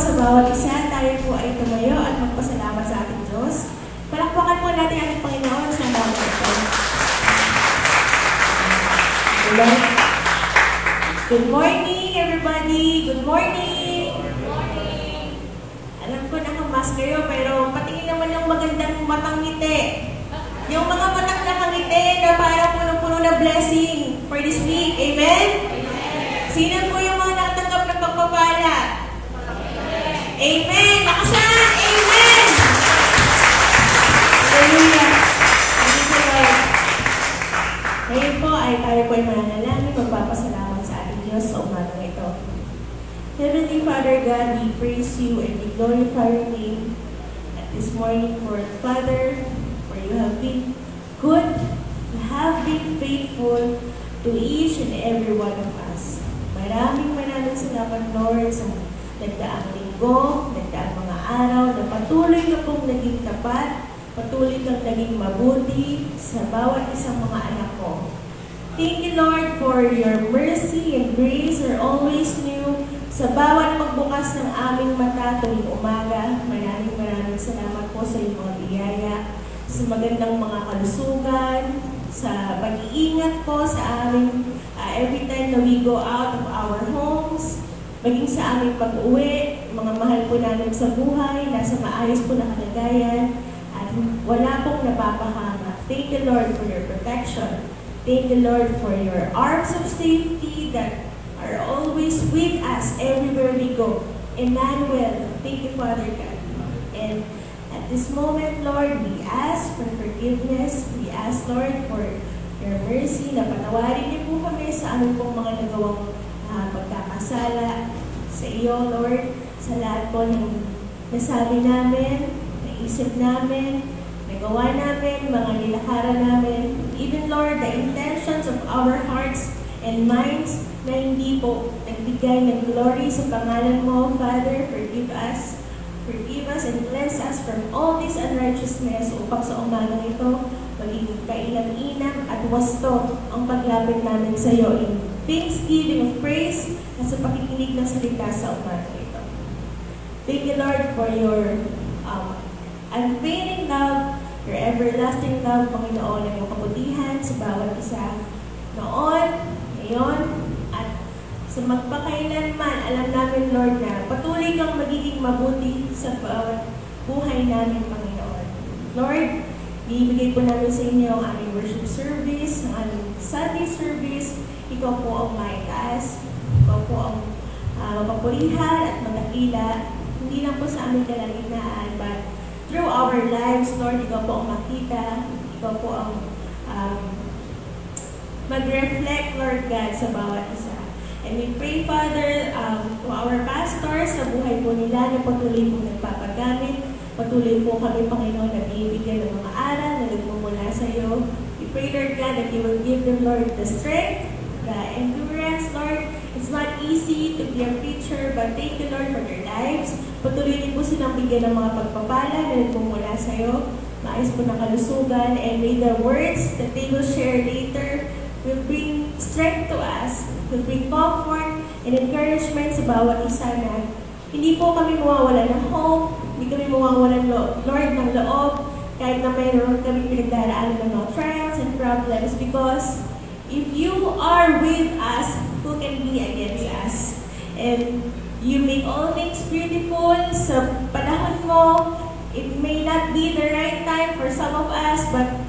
sa bawat isa, tayo po ay tumayo at magpasalamat sa ating Diyos. Palakpakan po natin ang ating Panginoon sa bawat ito. Good morning, everybody! Good morning! Good morning! Alam ko nakamas kayo, pero patingin naman yung magandang matang ngiti. Yung mga matang nakangiti na parang puno-puno na blessing for this week. Amen? Sino po yung mga nakatanggap ng pagpapala? Amen! Lakasan! Amen! Hallelujah! Thank you, Lord. Ngayon po ay tayo po ay mananalangin, magpapasalamat sa ating Diyos sa umagang ito. Heavenly Father God, we praise you and we glorify your name at this morning for Father, for you have been good, you have been faithful to each and every one of us. Maraming salamat, Lord, sa nagdaang linggo, nagdaang mga araw, na patuloy ka pong naging tapat, patuloy kang naging mabuti sa bawat isang mga anak ko. Thank you, Lord, for your mercy and grace are always new sa bawat pagbukas ng aming mata tuwing umaga. Maraming salamat po sa iyong mga biyaya, sa magandang mga kalusugan, sa pag-iingat po sa aming every time na we go out of our homes, maging sa aming pag-uwi, mga mahal po namin sa buhay, nasa maayos po na kalagayan, at wala pong napapahamak. Thank you, Lord, for your protection. Thank you, Lord, for your arms of safety that are always with us everywhere we go. Emmanuel, thank you, Father God. And at this moment, Lord, we ask for forgiveness. We ask, Lord, for your mercy na patawarin niyo po kami sa aming pong mga nagawang pagkakasala sa iyo, Lord, sa lahat po ng nasabi namin, naisip namin, nagawa namin, mga nilakaran namin, even, Lord, the intentions of our hearts and minds na hindi po nagbigay ng glory sa pangalan mo, Father. Forgive us and cleanse us from all this unrighteousness upang sa umagang ito maging kainam-inam at wasto ang paglapit namin sa iyo in thanksgiving of praise at sa pakikinig ng salita sa umagang ito. Thank you, Lord, for your unfailing love, your everlasting love, Panginoon, ang iyong kabutihan sa bawat isa noon, ngayon, at sa magpakailanman. Alam namin, Lord, na patuloy kang magiging mabuti sa bawat buhay namin, Panginoon. Lord, ibigay po namin sa inyo ang aming worship service, ang aming Sunday service. Ikaw po ang maitaas, ikaw po ang mapapurihan at magdakila, hindi lang po sa aming kalangitaan, but through our lives, Lord, ikaw po ang makita, ikaw po ang mag-reflect, Lord God, sa bawat isa. And we pray, Father, to our pastors, sa buhay po nila na patuloy po nagpapagamit. Patuloy po kami, Panginoon, na bibigyan ng mga aral na nagmumula sa iyo. We pray, Lord God, that you will give them, Lord, the strength, the endurance, Lord. It's not easy to be a preacher, but thank you, Lord, for their lives. Patuloy din po silang bigyan ng mga pagpapala na nagmumula sa iyo. Maayos po ng kalusugan, and may the words that they will share later will bring strength to us, will bring comfort and encouragement sa bawat isa na hindi po kami mawawalan ng hope, hindi kami mawawalan, Lord, ng loob, kahit na mayroon kami pinagdaraanan ng mga trials and problems, because if you are with us, who can be against us? And you make all things beautiful sa panahon mo. It may not be the right time for some of us, but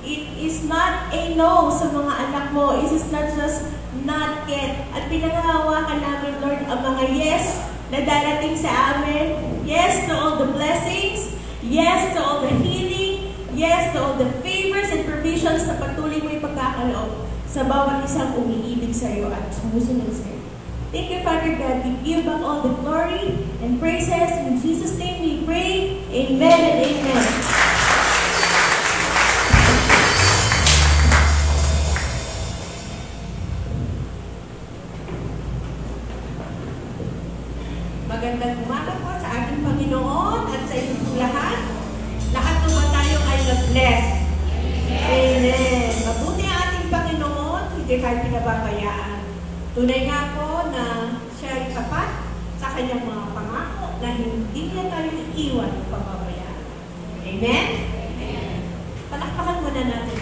it is not a no sa mga anak mo. It is not just not yet. At pinangahawakan namin, Lord, ang mga yes na darating sa amin. Yes to all the blessings. Yes to all the healing. Yes to all the favors and provisions na patuloy mo yung pagkakaloob sa bawat isang umiibig sa iyo at sumusunod sa iyo. Thank you, Father God. We give back all the glory and praises. In Jesus' name we pray. Amen and amen. Magandang umaga po sa ating Panginoon at sa inyong lahat. Lahat naman tayo ay na-bless. Amen. Mabuti ang ating Panginoon, hindi tayo pinababayaan. Tunay nga po na siya ay tapat sa kanyang mga pangako na hindi niya tayo iiwan o pababayaan. Amen? Amen. Palakpakan muna natin.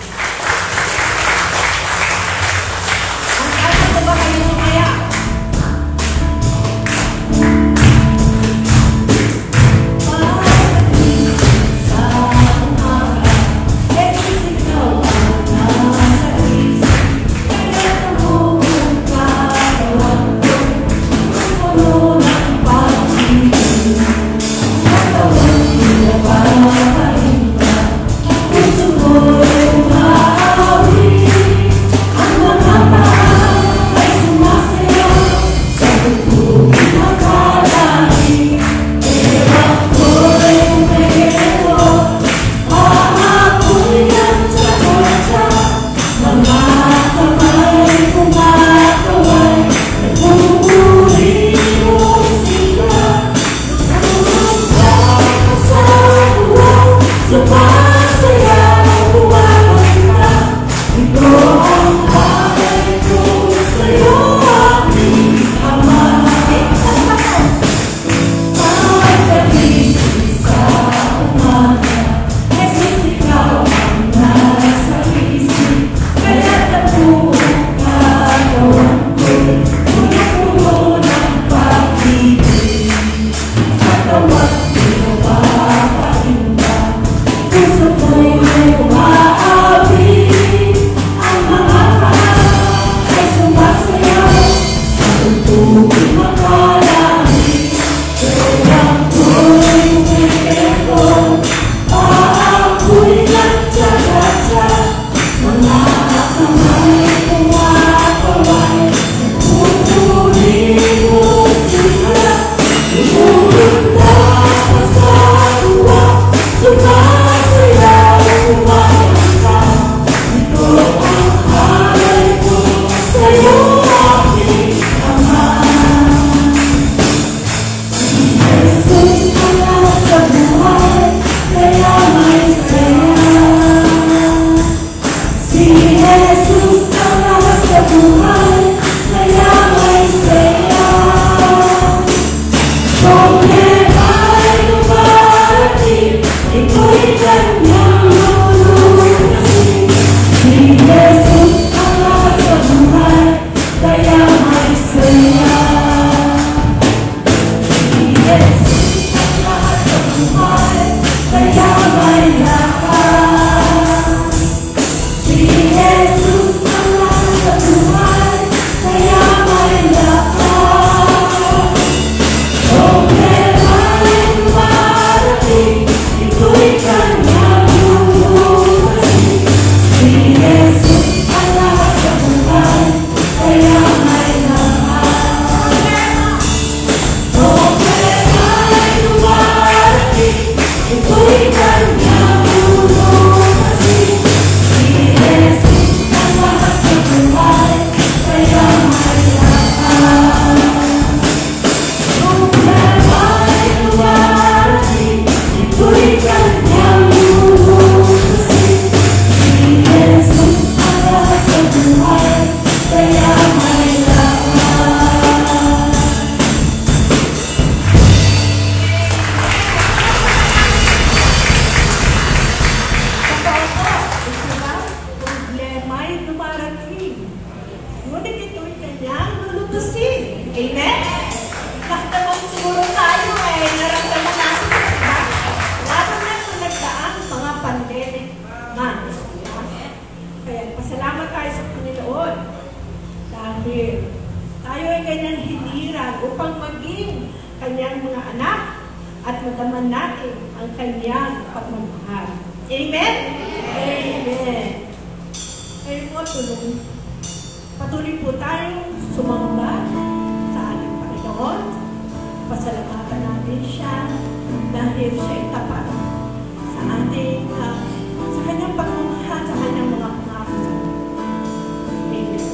Ang alam ko ba kayo sumaya? Amen? Lahat naman siguro tayo ay naramdaman natin, diba? Lalo na kung nagdaan mga pandemic months. Diba? Kaya pasalamat tayo sa Panginoon dahil tayo ay kanyang hiniran upang maging kanyang mga anak at magaman natin ang kanyang pagmamahal. Amen? Amen. Kayo po, patuloy po tayong sumamba sa ating Panginoon. Pasalamatan natin siya dahil siya ay tapat sa ating, sa kanyang pagmamahal, sa kanyang mga pangako sa atin. Amen.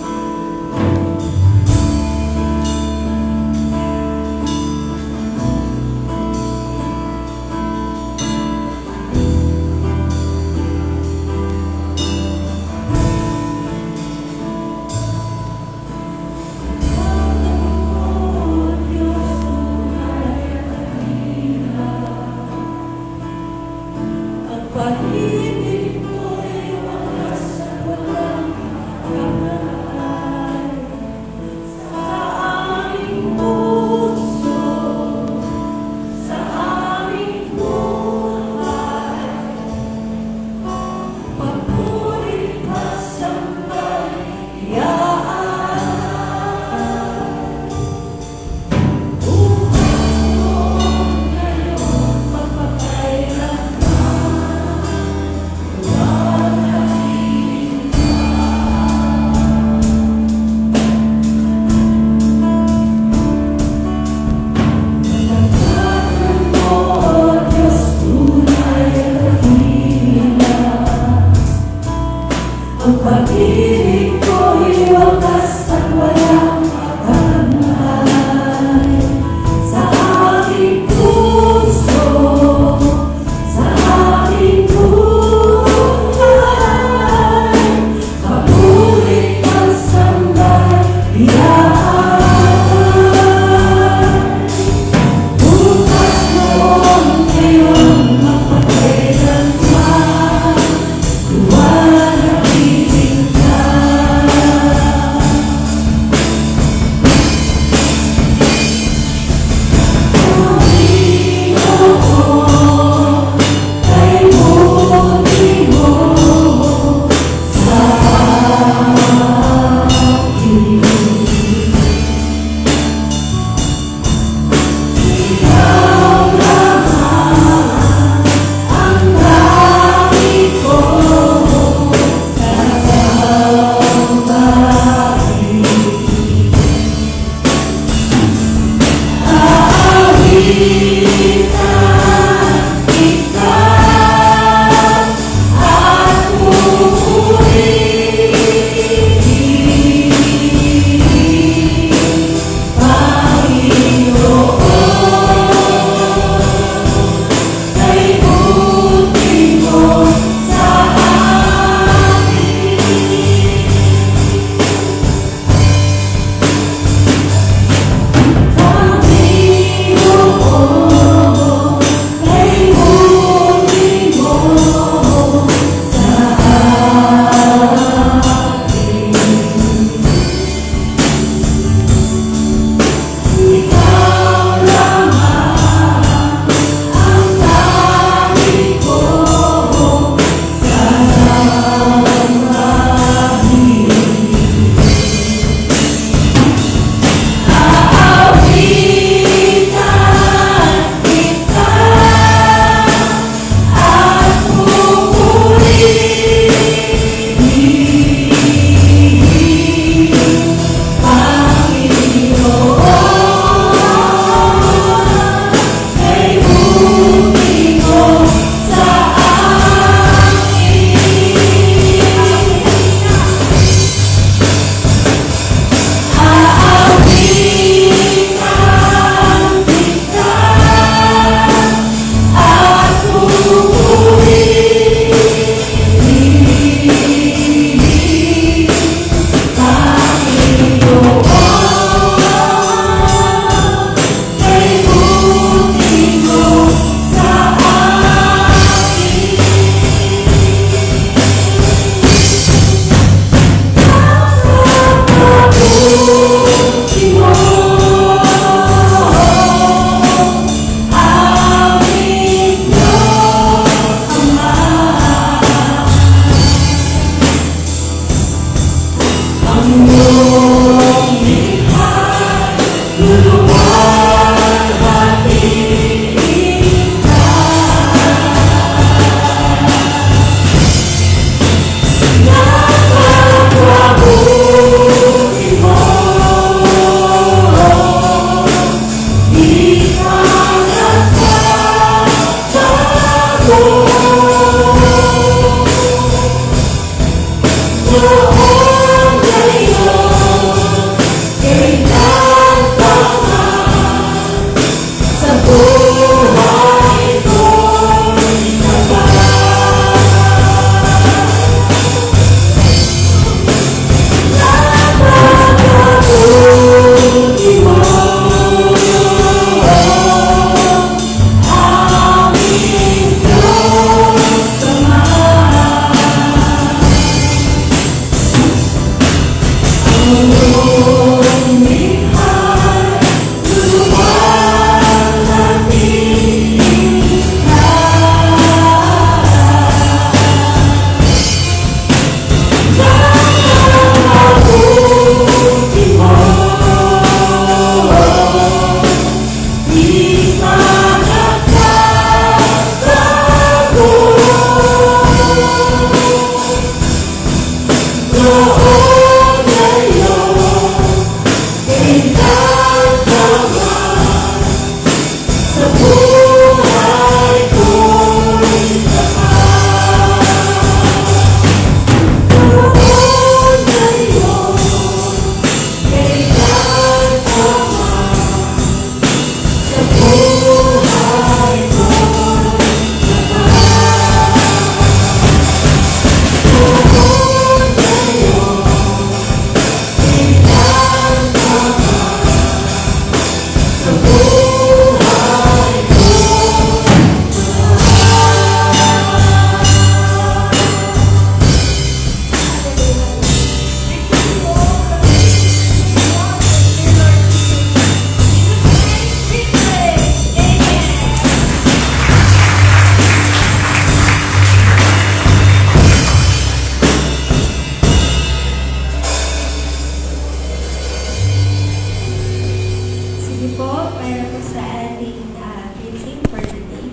Sige po, para po sa ating closing for the day.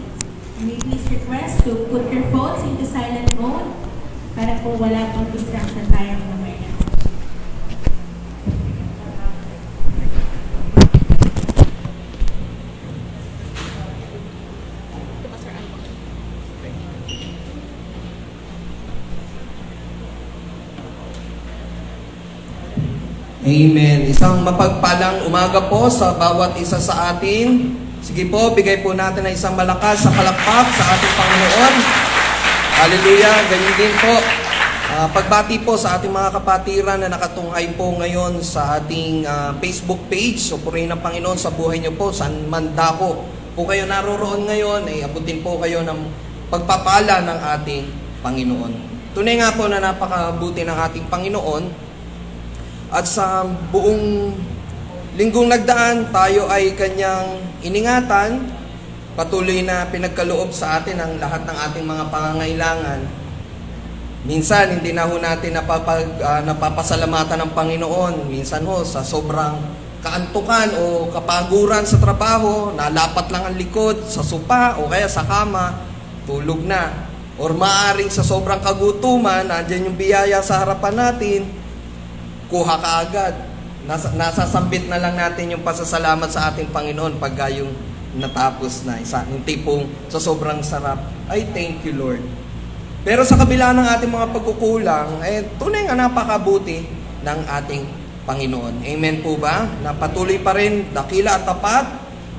May please request to put your phones into silent mode para po wala pong distraction tayong mamaya. Amen. Isang mapagpalang umaga po sa bawat isa sa atin. Sige po, bigay po natin ng isang malakas sa palakpak sa ating Panginoon. Hallelujah. Ganyan din po. Pagbati po sa ating mga kapatiran na nakatunghay po ngayon sa ating Facebook page. So, purihin ng Panginoon sa buhay niyo po. San man dako po kayo naroroon ngayon, ay abutin po kayo ng pagpapala ng ating Panginoon. Tunay nga po na napakabuti ng ating Panginoon. At sa buong linggong nagdaan, tayo ay kanyang iningatan, patuloy na pinagkaloob sa atin ang lahat ng ating mga pangangailangan. Minsan, hindi na ho natin napapasalamatan ng Panginoon. Minsan ho, sa sobrang kaantukan o kapaguran sa trabaho, nalapat lang ang likod sa sopa o kaya sa kama, tulog na. Or maaaring sa sobrang kagutuman, nandiyan yung biyaya sa harapan natin, kuha ka agad. Nasasambit na lang natin yung pasasalamat sa ating Panginoon pagka yung natapos na. Yung tipong sa sobrang sarap, ay thank you Lord. Pero sa kabila ng ating mga pagkukulang, tunay nga napakabuti ng ating Panginoon. Amen po ba? Na patuloy pa rin, dakila at tapat,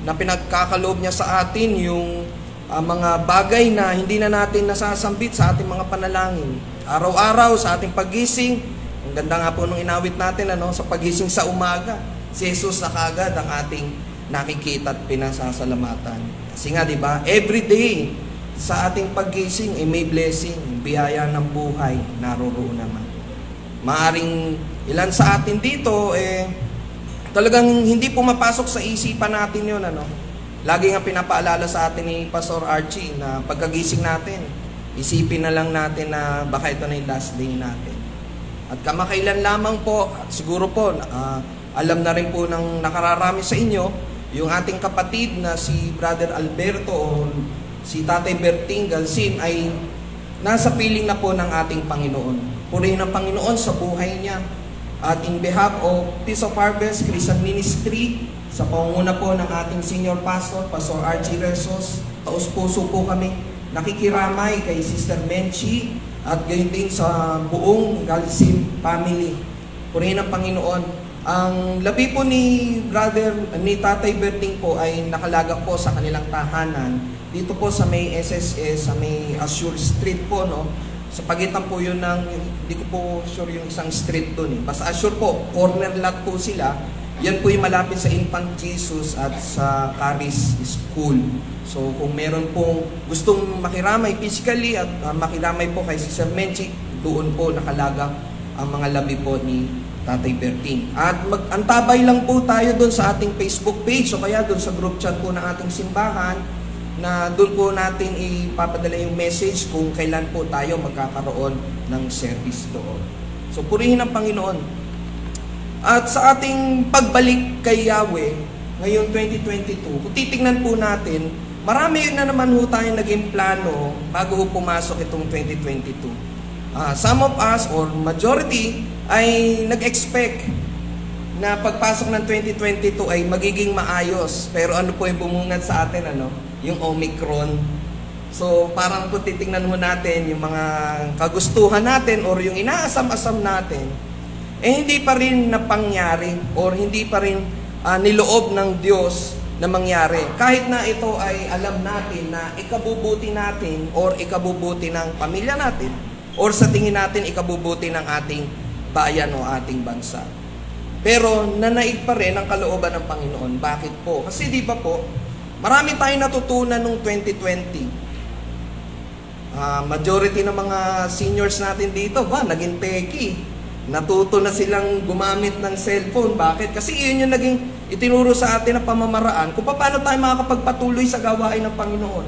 na pinagkakaloob niya sa atin yung mga bagay na hindi na natin nasasambit sa ating mga panalangin. Araw-araw sa ating paggising, ang ganda nga po nung inawit natin, sa paggising sa umaga, si Jesus na kagad ang ating nakikita at pinasasalamatan. Kasi nga, di ba, every day sa ating paggising, may blessing, biyaya ng buhay, naroroon naman. Maaring ilan sa atin dito, talagang hindi pumapasok sa isipan natin yun, Lagi nga pinapaalala sa atin ni Pastor Archie na pagkagising natin, isipin na lang natin na baka ito na yung last day natin. At kamakailan lamang po, at siguro po, alam na rin po ng nakararami sa inyo, yung ating kapatid na si Brother Alberto o si Tatay Berting Galsin ay nasa piling na po ng ating Panginoon. Purihin ang Panginoon sa buhay niya. At in behalf of Peace of Harvest Christian Ministry, sa pangunguna po ng ating Senior Pastor, Pastor Archie Resos, taos-puso po kami nakikiramay kay Sister Menchi at gayon din sa buong Galsim family. Purihin ang Panginoon. Ang labi po ni Tatay Berting po ay nakalagak po sa kanilang tahanan. Dito po sa may SSS, sa may Assure Street po, no? Sa pagitan po yun ng, hindi ko po sure yung isang street doon eh. Basta Assure po, corner lot po sila. Yan po yung malapit sa Infant Jesus at sa Caris School. So kung meron pong gustong makiramay physically at makiramay po kay Sister Menchi, doon po nakalagak ang mga labi po ni Tatay Berting. At antabay lang po tayo doon sa ating Facebook page o kaya doon sa group chat po ng ating simbahan na doon po natin ipapadala yung message kung kailan po tayo magkakaroon ng service doon. So purihin ang Panginoon. At sa ating pagbalik kay Yahweh, ngayon 2022, kung titingnan po natin, marami na naman ho tayong naging plano bago ho pumasok itong 2022. Some of us, or majority, ay nag-expect na pagpasok ng 2022 ay magiging maayos. Pero ano po yung bumungad sa atin, yung Omicron. So parang kung titingnan ho natin yung mga kagustuhan natin or yung inaasam-asam natin, hindi pa rin napangyari or hindi pa rin niloob ng Diyos na mangyari. Kahit na ito ay alam natin na ikabubuti natin or ikabubuti ng pamilya natin or sa tingin natin ikabubuti ng ating bayan o ating bansa. Pero nanaig pa rin ang kalooban ng Panginoon. Bakit po? Kasi di ba po, marami tayong natutunan noong 2020. Majority ng mga seniors natin dito, naging techie. Natuto na silang gumamit ng cellphone. Bakit? Kasi yun yung naging itinuro sa atin ng pamamaraan kung paano tayo makakapagpatuloy sa gawain ng Panginoon.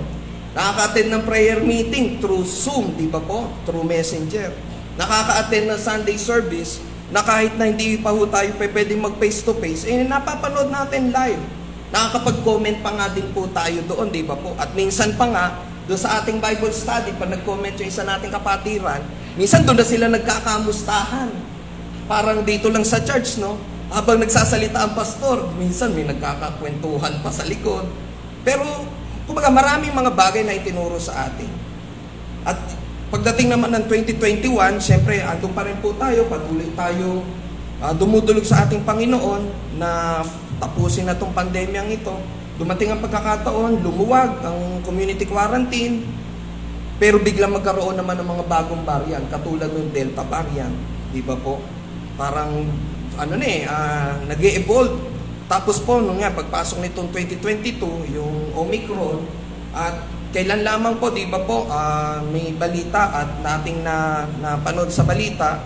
Nakaka-attend ng prayer meeting through Zoom, di ba po? Through Messenger. Nakaka-attend ng Sunday service na kahit na hindi pa ho tayo pwedeng mag face to face, napapanood natin live. Nakakapag-comment pa nga din po tayo doon, di ba po? At minsan pa nga, doon sa ating Bible study, pag nag-comment yung isa nating kapatiran, minsan doon na sila nagkakamustahan. Parang dito lang sa church, no? Habang nagsasalita ang pastor, minsan may nagkakakwentuhan pa sa likod. Pero, kumbaga, maraming mga bagay na itinuro sa atin. At pagdating naman ng 2021, syempre, andun pa rin po tayo, patuloy tayo dumudulog sa ating Panginoon na tapusin na itong pandemyang ito. Dumating ang pagkakataon, lumuwag ang community quarantine, pero biglang magkaroon naman ng mga bagong variant, katulad ng Delta variant, di ba po? Parang, nag-e-evolve. Tapos po, pagpasok nitong 2022, yung Omicron, at kailan lamang po, di ba po, may balita at nating napanood sa balita,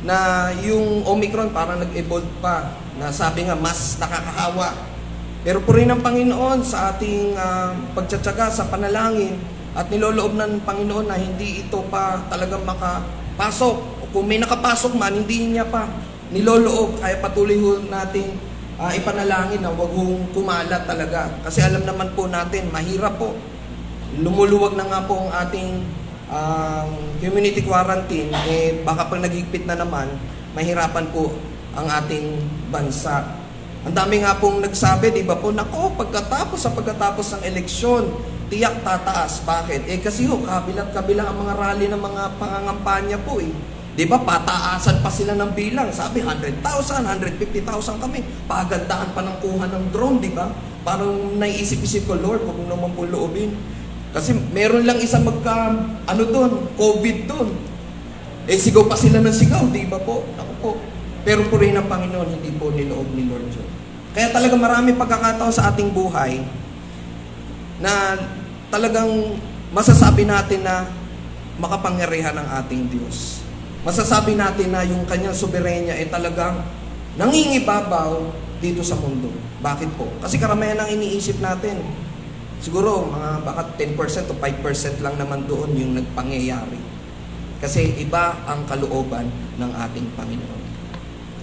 na yung Omicron parang nag-evolve pa, na sabi nga, mas nakakahawa. Pero purihin ng Panginoon sa ating pagtsatsaga sa panalangin at niloloob ng Panginoon na hindi ito pa talagang makapasok. O kung may nakapasok man, hindi niya pa niloloob. Kaya patuloy nating ipanalangin na huwag hong kumalat talaga. Kasi alam naman po natin, mahirap po. Lumuluwag na nga po ang ating community quarantine. Baka pag naghigpit na naman, mahirapan po ang ating bansa. Ang dami nga pong nagsabi, di ba po, pagkatapos ng eleksyon, tiyak tataas. Bakit? Kasi kabilang ang mga rally ng mga pangangampanya po eh. Di ba, pataasan pa sila ng bilang. Sabi, 100,000, 150,000 kami. Pagandaan pa ng kuha ng drone, di ba? Parang naiisip-isip ko, Lord, huwag mo naman po loobin. Kasi meron lang isang COVID doon. Sigaw pa sila ng sigaw, di ba po? Ako po. Pero purihin ng Panginoon, hindi po niloob ni Lord John. Kaya talaga marami pagkakataon sa ating buhay na talagang masasabi natin na makapangyarihan ang ating Diyos. Masasabi natin na yung kanyang soberenya ay talagang nangingibabaw dito sa mundo. Bakit po? Kasi karamihan ang iniisip natin. Siguro mga baka 10% o 5% lang naman doon yung nagpangyayari. Kasi iba ang kalooban ng ating Panginoon.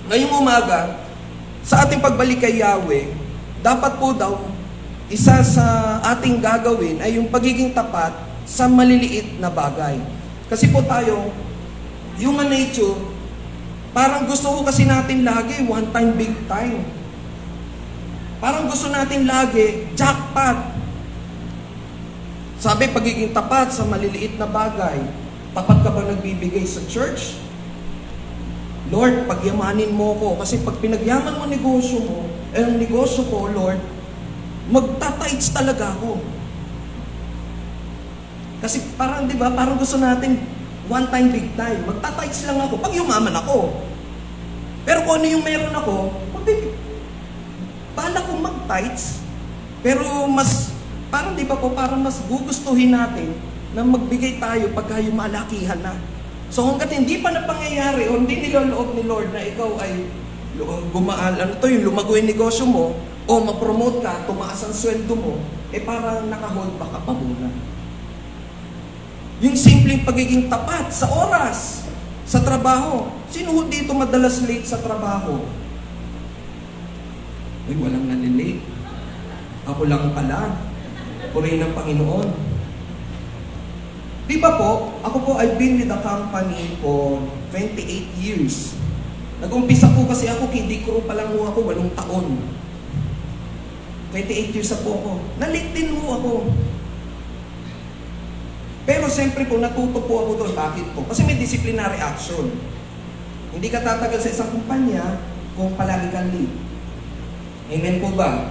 Ngayong umaga, sa ating pagbalik kay Yahweh, dapat po daw, isa sa ating gagawin ay yung pagiging tapat sa maliliit na bagay. Kasi po tayo, human nature, parang gusto ko kasi natin lagi, one time, big time. Parang gusto natin lagi, jackpot. Sabi, pagiging tapat sa maliliit na bagay. Tapat ka ba nagbibigay sa church? Lord, pagyamanin mo ko. Kasi pag pinagyaman mo negosyo mo, ang negosyo ko, Lord, magtatights talaga ako. Kasi parang, di ba, parang gusto natin one time, big time. Magtatights lang ako pag yumaman ako. Pero kung ano yung meron ako, bala kong mag-tights. Pero mas, parang di ba po, parang mas gugustuhin natin na magbigay tayo pagka yung malakihan na. So hanggat hindi pa napangyayari o hindi niloloob ni Lord na ikaw ay yung lumago yung negosyo mo o ma-promote ka, tumaas ang sweldo mo, parang naka-hold back ka pa muna. Yung simpleng pagiging tapat sa oras, sa trabaho. Sino ho dito madalas late sa trabaho? Uy, walang nalilate. Ako lang pala. Purihin ng Panginoon. Di ba po, ako po, I've been with the company for 28 years. Nag-umpisa po kasi ako, kindi crew pa lang ho ako, 8 taon. 28 years na po ako. Na-late din ho ako. Pero siyempre po, natuto po ako doon. Bakit po? Kasi may disciplinary action. Hindi ka tatagal sa isang kumpanya kung palagi kang late. Amen po ba?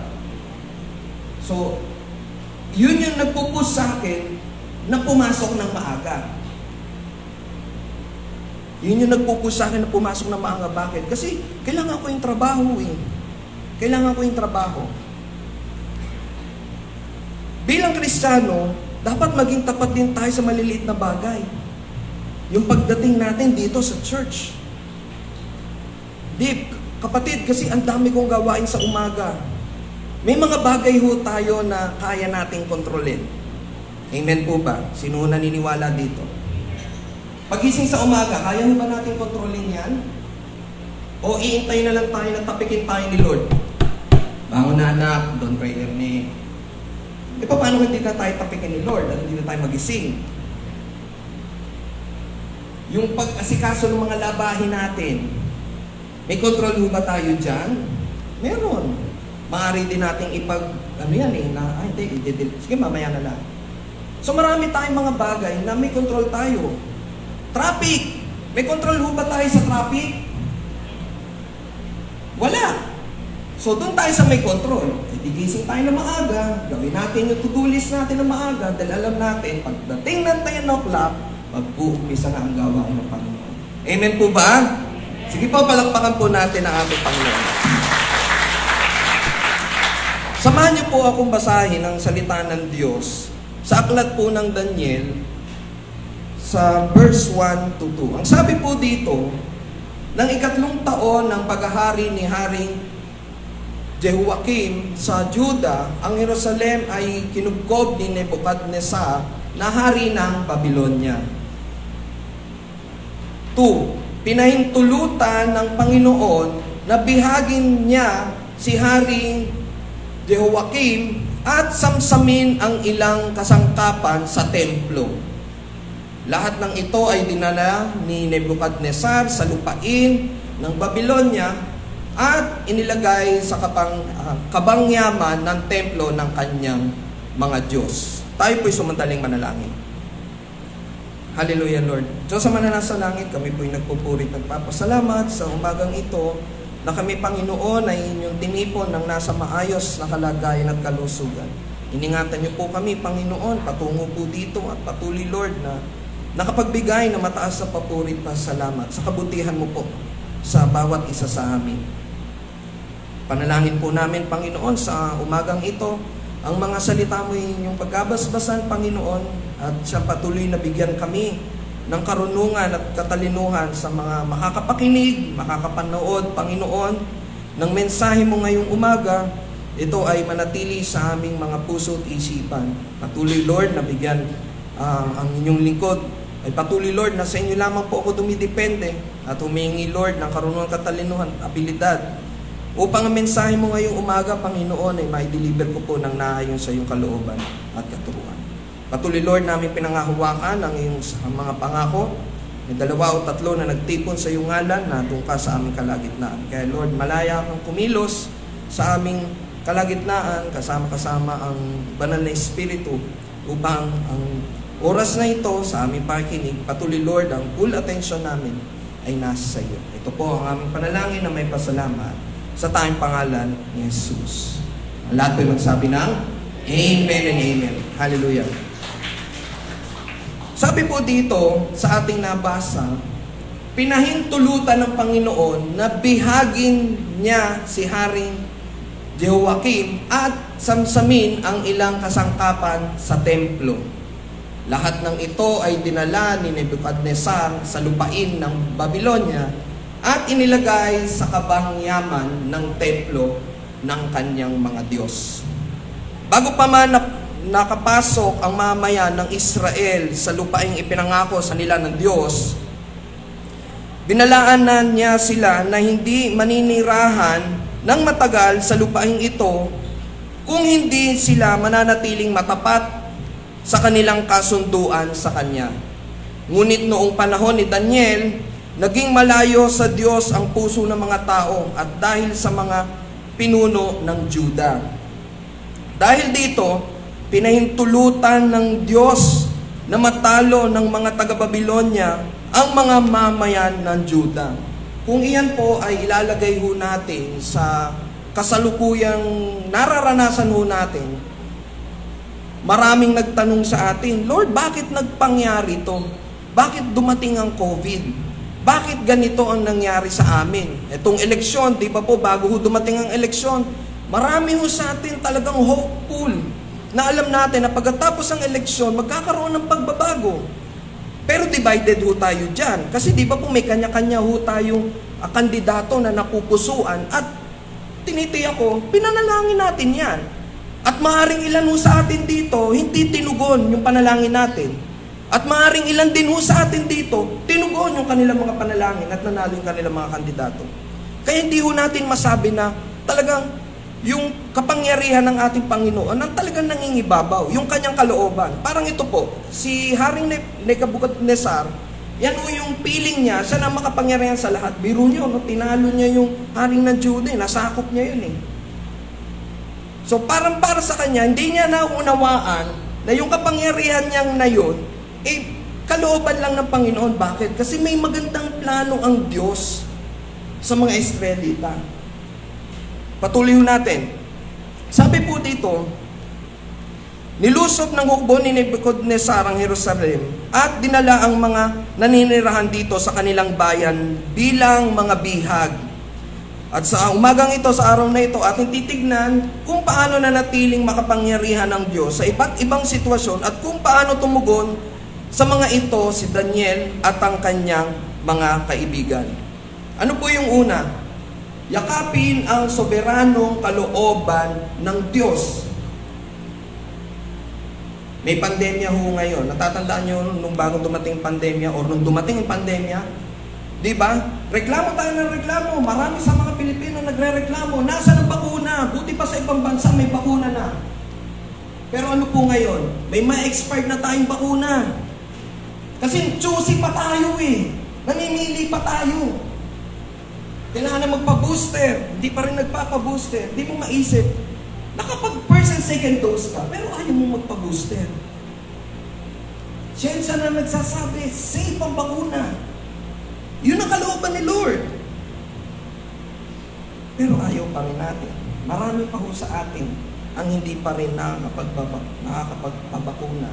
So, yun yung nagpupush sa akin na pumasok ng maaga. Yun yung nagpupush sa akin na pumasok ng maaga. Bakit? Kasi kailangan ko yung trabaho eh. Kailangan ko yung trabaho. Bilang Kristiyano, dapat maging tapat din tayo sa maliliit na bagay. Yung pagdating natin dito sa church. Di, kapatid, kasi ang dami kong gawain sa umaga. May mga bagay ho tayo na kaya nating kontrolin. Amen po ba? Sino naniniwala dito? Pagising sa umaga, kaya ho ba natin kontrolin yan? O iintay na lang tayo na tapikin tayo ni Lord? Bangon na anak, don't pray early. Paano hindi na tayo tapikin ni Lord at hindi na tayo magising? Yung pag-asikaso ng mga labahin natin, may control ho ba tayo dyan? Meron. Maaari din nating sige, mamaya na lang. So marami tayong mga bagay na may control tayo. Traffic! May control ho ba tayo sa traffic? Wala. So doon tayo sa may control. Gigising tayo na maaga, gawin natin yung to-do list natin na maaga dahil alam natin, pagdating ng 10 o'clock, mag-uumpisa na ang gawain ng Panginoon. Amen po ba? Sige po, palakpakan po natin ang ating Panginoon. Samahan niyo po akong basahin ang salita ng Diyos sa aklat po ng Daniel sa verse 1 to 2. Ang sabi po dito, ng 3 taon ng paghahari ni Haring Jehoiakim sa Juda, ang Jerusalem ay kinubkob ni Nebuchadnezzar na hari ng Babylonia. 2. Pinahintulutan ng Panginoon na bihagin niya si Haring Jehoiakim at samsamin ang ilang kasangkapan sa templo. Lahat ng ito ay dinala ni Nebuchadnezzar sa lupain ng Babylonia at inilagay sa kabangyaman ng templo ng kanyang mga Diyos. Tayo po'y sumandaling manalangin. Hallelujah, Lord. Diyos sa mananasa langit, kami po'y nagpupuri at nagpapasalamat sa umagang ito na kami, Panginoon, ay inyong tinipon ng nasa maayos na kalagayan at kalusugan. Iningatan niyo po kami, Panginoon, patungo po dito at patuloy, Lord, na nakapagbigay na mataas na papuri at salamat sa kabutihan mo po sa bawat isa sa amin. Panalangin po namin, Panginoon, sa umagang ito, ang mga salita mo inyong pagkabasbasan, Panginoon, at siya patuloy na bigyan kami ng karunungan at katalinuhan sa mga makakapakinig, makakapanood, Panginoon, ng mensahe mo ngayong umaga. Ito ay manatili sa aming mga puso at isipan. Patuloy, Lord, na bigyan ang inyong lingkod. Ay patuloy, Lord, na sa inyo lamang po ako dumidepende at humingi, Lord, ng karunungan, katalinuhan, abilidad upang ang mensahe mo ngayong umaga, Panginoon, ay mai-deliver ko po ng naayon sa iyong kalooban at katuruan. Patuloy, Lord, namin pinangahawakan ang iyong mga pangako. May 2 o 3 na nagtipon sa iyong ngalan na doon ka sa aming kalagitnaan. Kaya, Lord, malaya kang kumilos sa aming kalagitnaan, kasama-kasama ang banal na Espiritu upang ang oras na ito sa aming pakikinig, patuloy Lord, ang full attention namin ay nasa sa iyo. Ito po ang aming panalangin na may pasalamat sa tayong pangalan ni Jesus. Ang lahat po magsabi ng Amen and Amen. Hallelujah. Sabi po dito sa ating nabasa, pinahintulutan ng Panginoon na bihagin niya si Haring Jehoiakim at samsamin ang ilang kasangkapan sa templo. Lahat ng ito ay dinala ni Nebuchadnezzar sa lupain ng Babylonia at inilagay sa kabangyaman ng templo ng kanyang mga Diyos. Bago pa man nakapasok ang mamayan ng Israel sa lupaing ipinangako sa nila ng Diyos, binalaanan niya sila na hindi maninirahan ng matagal sa lupaing ito kung hindi sila mananatiling matapat sa kanilang kasunduan sa Kanya. Ngunit noong panahon ni Daniel, naging malayo sa Diyos ang puso ng mga tao at dahil sa mga pinuno ng Juda. Dahil dito, pinahintulutan ng Diyos na matalo ng mga taga-Babylonia ang mga mamayan ng Juda. Kung iyan po ay ilalagay ho natin sa kasalukuyang nararanasan ho natin, maraming nagtanong sa atin, Lord, bakit nagpangyari ito? Bakit dumating ang COVID? Bakit ganito ang nangyari sa amin? Itong eleksyon, di ba po, bago ho dumating ang eleksyon, marami ho sa atin talagang hopeful na alam natin na pagkatapos ng eleksyon, magkakaroon ng pagbabago. Pero divided ho tayo dyan. Kasi di ba po may kanya-kanya ho tayong kandidato na napupusuan at tinitiyak ko, pinanalangin natin yan. At maaaring ilan ho sa atin dito, hindi tinugon yung panalangin natin. At maaaring ilan din ho sa atin dito, tinugon yung kanilang mga panalangin at nanalo yung kanilang mga kandidato. Kaya hindi ho natin masabi na talagang yung kapangyarihan ng ating Panginoon ang talagang nangingibabaw, yung kanyang kalooban. Parang ito po, si Haring Nebuchadnezzar, yan o yung feeling niya, siya na makapangyarihan sa lahat. Biro niyo, no, tinalo niya yung Haring ng Juda, nasakop niya yun eh. So parang para sa kanya, hindi niya naunawaan na yung kapangyarihan niyang na yun, kalooban lang ng Panginoon. Bakit? Kasi may magandang plano ang Diyos sa mga Israelita. Patuloy natin. Sabi po dito, nilusop ng hukbo ni Nebuchadnezzar ang Jerusalem at dinala ang mga naninirahan dito sa kanilang bayan bilang mga bihag. At sa umagang ito, sa araw na ito, ating titignan kung paano nanatiling makapangyarihan ng Diyos sa iba't ibang sitwasyon at kung paano tumugon sa mga ito si Daniel at ang kanyang mga kaibigan. Ano po yung una? Yakapin ang soberanong kalooban ng Diyos. May pandemya ho ngayon. Natatandaan nyo nung bagong dumating pandemya or nung dumating yung pandemya, di ba? Reklamo tayo ng reklamo. Marami sa mga Pilipino nagre-reklamo. Nasaan ang bakuna? Buti pa sa ibang bansa may bakuna na. Pero ano po ngayon? May ma-expired na tayong bakuna. Kasi choosy pa tayo eh. Namimili pa tayo. Kailangan na magpa-booster. Hindi pa rin nagpapa-booster. Hindi mo maisip. Nakapag-first and second dose ka, pero ayaw mo magpa-booster. Siyensya na nagsasabi, safe ang bakuna. Yun ang kalooban ni Lord. Pero ayaw pa rin natin. Marami pa ho sa atin ang hindi pa rin nakakapagpabakuna.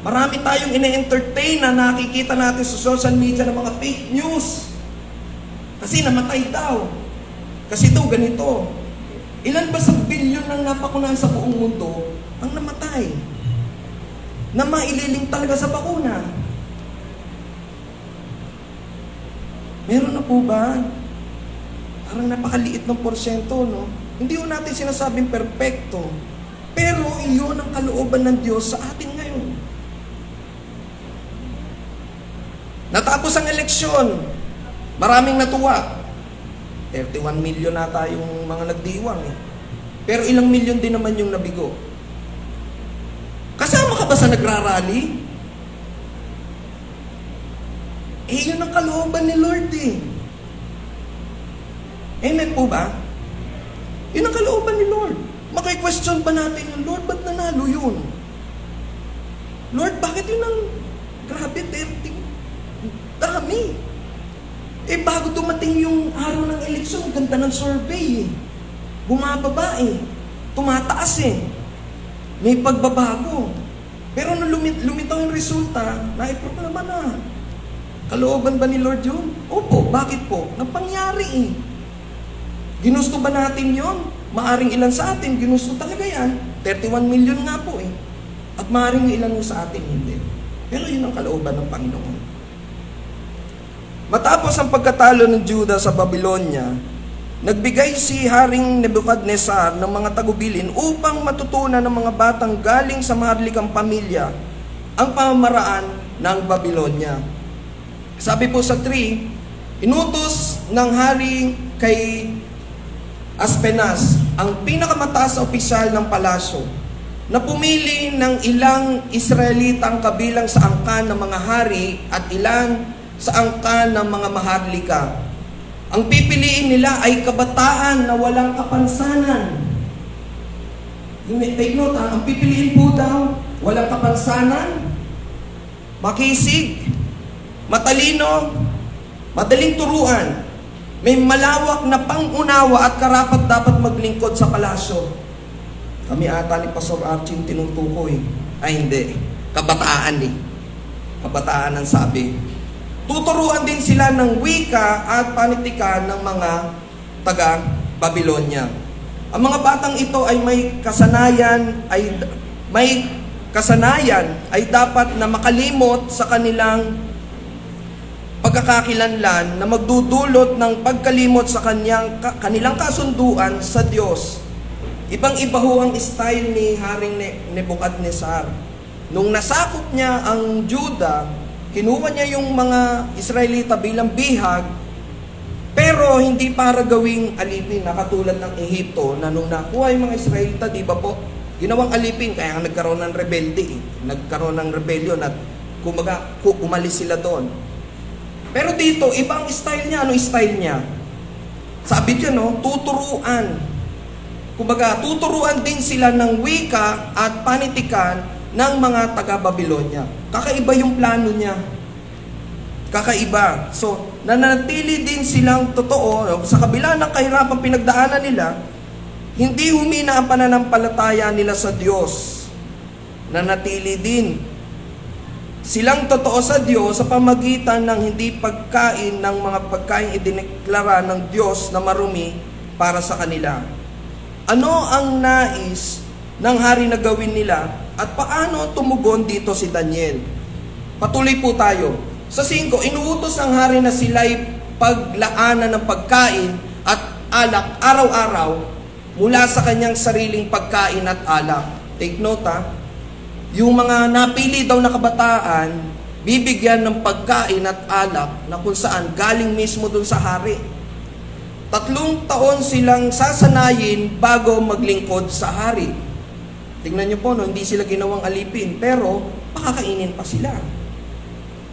Marami tayong ine-entertain na nakikita natin sa social media ng mga fake news. Kasi namatay daw. Kasi daw ganito. Ilan ba sa bilyon ng napakunahan sa buong mundo ang namatay? Na maililing talaga sa bakuna. Meron na po ba? Parang napakaliit ng porsyento, no? Hindi ko natin sinasabing perpekto. Pero iyon ang kalooban ng Diyos sa atin ngayon. Natapos ang eleksyon. Maraming natuwa. 31 million na tayong mga nagdiwang eh. Pero ilang milyon din naman yung nabigo. Kasama ka ba sa nagrarally? Yun ang kalooban ni Lord eh. Amen po ba? Yun ang kalooban ni Lord. Maki-question pa natin yung Lord, ba't nanalo yun? kayo ng, grabe, 30. Dami. Bago dumating yung araw ng eleksyon, ganda ng survey eh. Bumababa eh. Tumataas eh. May pagbabago. Pero nung lumitaw yung resulta, naiproklama na. Kalooban ba ni Lord yun? Opo, bakit po? Napangyari eh. Ginusto ba natin yon? Maaring ilan sa atin, ginusto talaga yan. 31 million nga po eh. At maaring ilan sa atin, hindi. Pero yun ang kalooban ng Panginoon. Matapos ang pagkatalo ng Juda sa Babylonia, nagbigay si Haring Nebuchadnezzar ng mga tagubilin upang matutunan ng mga batang galing sa maharlikang pamilya ang pamamaraan ng Babylonia. Sabi po sa 3, inutos ng hari kay Aspenas, ang pinakamataas na opisyal ng palasyo, na pumili ng ilang Israelitang kabilang sa angkan ng mga hari at ilan sa angkan ng mga maharlika. Ang pipiliin nila ay kabataan na walang kapansanan. Take note, ang pipiliin po daw, walang kapansanan, makisig, matalino, madaling turuan, may malawak na pangunawa at karapat dapat maglingkod sa palasyo. Kami ata ni Pastor Archie yung tinutukoy. Ay hindi, kabataan eh. Kabataan ang sabi. Tuturuan din sila ng wika at panitikan ng mga taga-Babylonia. Ang mga batang ito ay may kasanayan ay dapat na makalimot sa kanilang pagkakakilanlan na magdudulot ng pagkalimot sa kanilang kasunduan sa Diyos. Ibang-iba ho ang style ni Haring Nebuchadnezzar. Nung nasakop niya ang Juda, kinuha niya yung mga Israelita bilang bihag, pero hindi para gawing alipin na katulad ng Ehipto na nung nakuha yung mga Israelita, di ba po, ginawang alipin, kaya nagkaroon ng rebelde eh. Nagkaroon ng rebellion at umalis sila doon. Pero dito, ibang style niya. Ano style niya? Sabi niya, no, tuturuan. Kumbaga, tuturuan din sila ng wika at panitikan ng mga taga-Babylonia. Kakaiba yung plano niya. Kakaiba. So, nananatili din silang totoo. Sa kabila ng kahirapang pinagdaanan nila, hindi humina ang pananampalataya nila sa Diyos. Nanatili din silang totoo sa Diyos sa pamagitan ng hindi pagkain ng mga pagkain idineklara ng Diyos na marumi para sa kanila. Ano ang nais ng hari na gawin nila at paano tumugon dito si Daniel? Patuloy po tayo. Sa 5, inuutos ng hari na sila'y paglaanan ng pagkain at alak araw-araw mula sa kanyang sariling pagkain at alak. Take note ha. Yung mga napili daw na kabataan, bibigyan ng pagkain at alak na kung saan galing mismo dun sa hari. 3 taon silang sasanayin bago maglingkod sa hari. Tingnan nyo po, no, hindi sila ginawang alipin, pero pakakainin pa sila.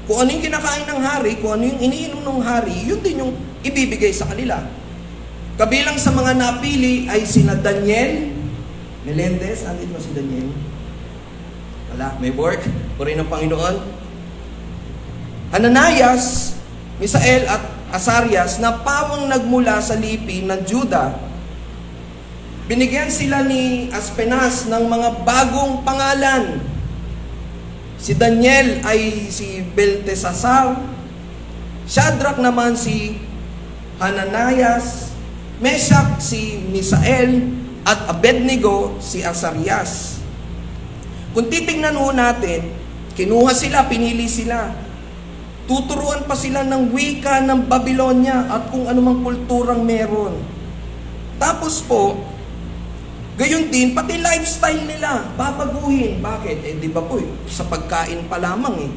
Kung ano yung kinakain ng hari, kung ano yung iniinom ng hari, yun din yung ibibigay sa kanila. Kabilang sa mga napili ay sina Daniel Melendez. Andito mo si Daniel? Wala, may work. Puri ng Panginoon. Ananias, Misael at Azarias na pawang nagmula sa lipi ng Juda. Binigyan sila ni Aspenas ng mga bagong pangalan. Si Daniel ay si Belteshazzar, Shadrach naman si Hananias, Meshach si Misael, at Abednego si Azarias. Kung titingnan ho natin, kinuha sila, pinili sila. Tuturuan pa sila ng wika ng Babylonia at kung anumang kulturang meron. Tapos po, gayon din, pati lifestyle nila, babaguhin. Bakit? Di ba po, sa pagkain pa lamang eh.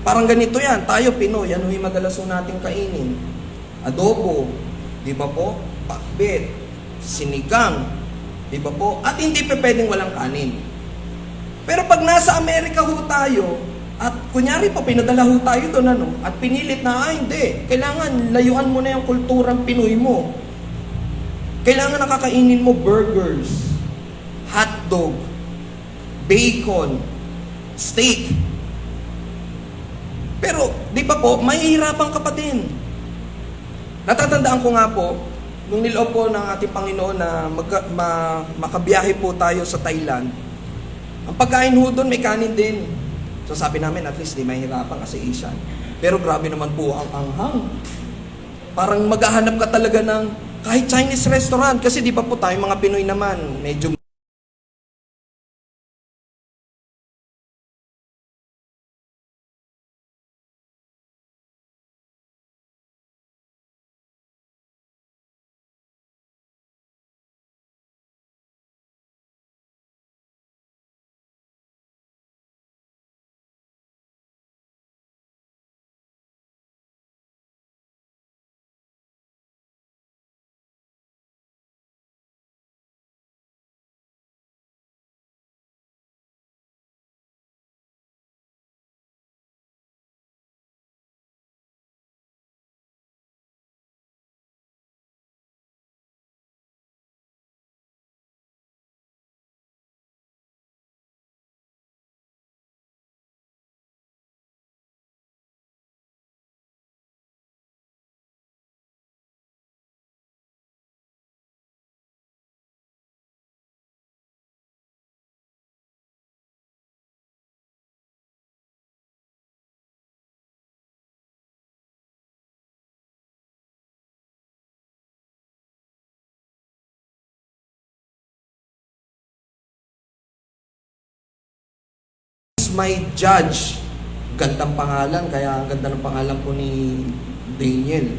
Parang ganito yan, tayo Pinoy, ano yung madalas po natin kainin? Adobo, di ba po? Pakbet, sinigang, di ba po? At hindi pa pwedeng walang kanin. Pero pag nasa Amerika ho tayo, at kunyari po, pinadala ho tayo doon, ano, at pinilit na, hindi, kailangan layuan mo na yung kulturang Pinoy mo. Kailangan nakakainin mo burgers, hotdog, bacon, steak. Pero, di ba po, mahihirapan ka pa din. Natatandaan ko nga po, nung niloob po ng ating Panginoon na makabiyahe po tayo sa Thailand, ang pagkain ho doon may kanin din. So sabi namin, at least di mahirapan kasi Asian. Pero grabe naman po ang anghang. Parang maghahanap ka talaga ng kahit Chinese restaurant. Kasi di ba po tayo mga Pinoy naman, medyo my judge. Gandang pangalan, kaya ang ganda ng pangalan po ni Daniel.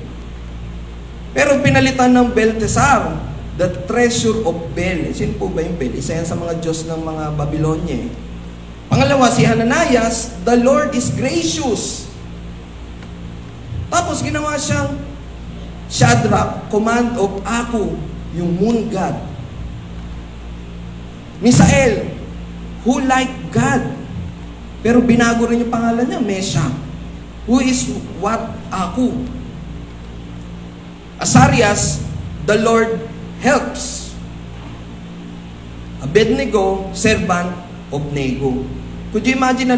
Pero pinalitan ng Beltesar, the treasure of Bel. Sino po ba yung Bel? Isa yan sa mga Diyos ng mga Babylonia. Pangalawa, si Hananias, the Lord is gracious. Tapos ginawa siyang Shadrach, command of Aku, yung moon god. Misael, who like God. Pero binago rin yung pangalan niya, Meshach, who is what Aku. Azarias, the Lord helps. Abednego, servant of Nego. Could you imagine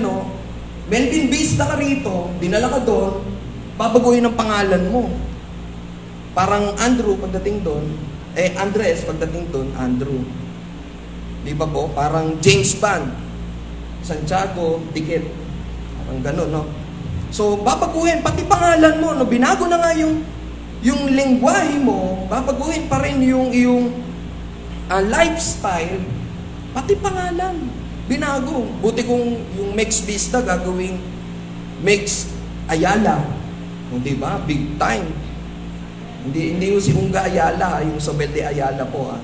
Melvin Vista ka rito, dinala ka doon, babaguhin ang pangalan mo. Parang Andrew pagdating doon, Andres pagdating doon, Andrew. Di ba po? Parang James Bond. Santiago, Dikit. Parang gano'n, no? So, babaguhin, pati pangalan mo, no? Binago na nga yung lengguwahe mo, babaguhin pa rin yung iyong lifestyle, pati pangalan, binago. Buti kung yung Mex Vista gagawing Mex Ayala. Di ba? Big time. Hindi yung si Unga Ayala, yung Sobelde Ayala po.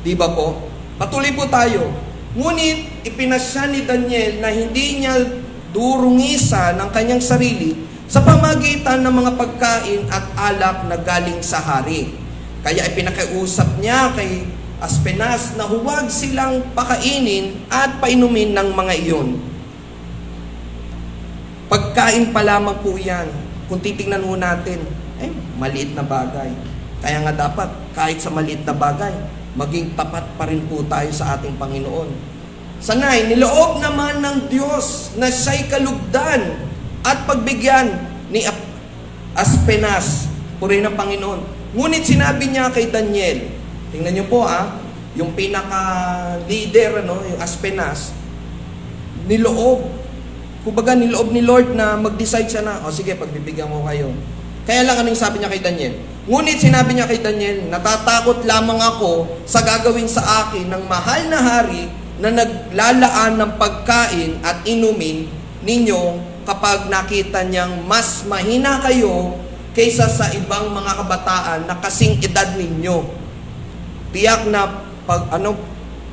Di ba po? Patuloy po tayo. Ngunit, ipinasya ni Daniel na hindi niya durungisa ng kanyang sarili sa pamagitan ng mga pagkain at alak na galing sa hari. Kaya ipinakiusap niya kay Aspenas na huwag silang pakainin at painumin ng mga iyon. Pagkain pa lamang po yan. Kung titingnan mo natin, maliit na bagay. Kaya nga dapat, kahit sa maliit na bagay, maging tapat pa rin po tayo sa ating Panginoon. Sanay, niloob naman ng Diyos na siya'y kalugdan at pagbigyan ni Aspenas, purihin ng Panginoon. Ngunit sinabi niya kay Daniel, tingnan niyo po yung pinaka-leader, yung Aspenas, kumbaga niloob ni Lord na mag-decide siya na, sige, pagbibigyan ko kayo. Kaya lang anong sabi niya kay Daniel? Ngunit sinabi niya kay Daniel, natatakot lamang ako sa gagawin sa akin ng mahal na hari na naglalaan ng pagkain at inumin ninyo kapag nakita niyang mas mahina kayo kaysa sa ibang mga kabataan na kasing edad ninyo. Tiyak na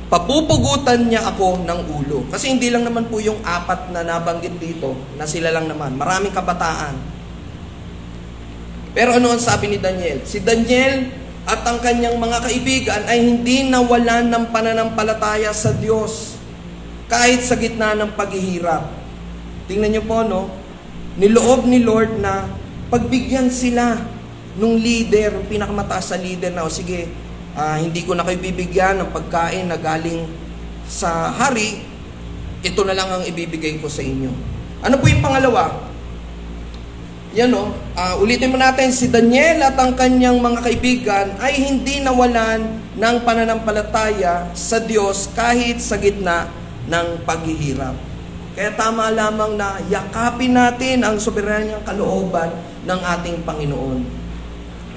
papupugutan niya ako ng ulo. Kasi hindi lang naman po yung 4 na nabanggit dito na sila lang naman. Maraming kabataan. Pero ano ang sabi ni Daniel? Si Daniel at ang kanyang mga kaibigan ay hindi nawalan ng pananampalataya sa Diyos kahit sa gitna ng paghihirap. Tingnan niyo po, niloob ni Lord na pagbigyan sila nung leader, yung pinakamataas sa leader na, sige, hindi ko na kayo bibigyan ng pagkain na galing sa hari, ito na lang ang ibibigay ko sa inyo. Ano po yung pangalawa? yan o, ulitin mo natin, si Daniel at ang kanyang mga kaibigan ay hindi nawalan ng pananampalataya sa Diyos kahit sa gitna ng paghihirap. Kaya tama lamang na yakapin natin ang soberanyang kalooban ng ating Panginoon.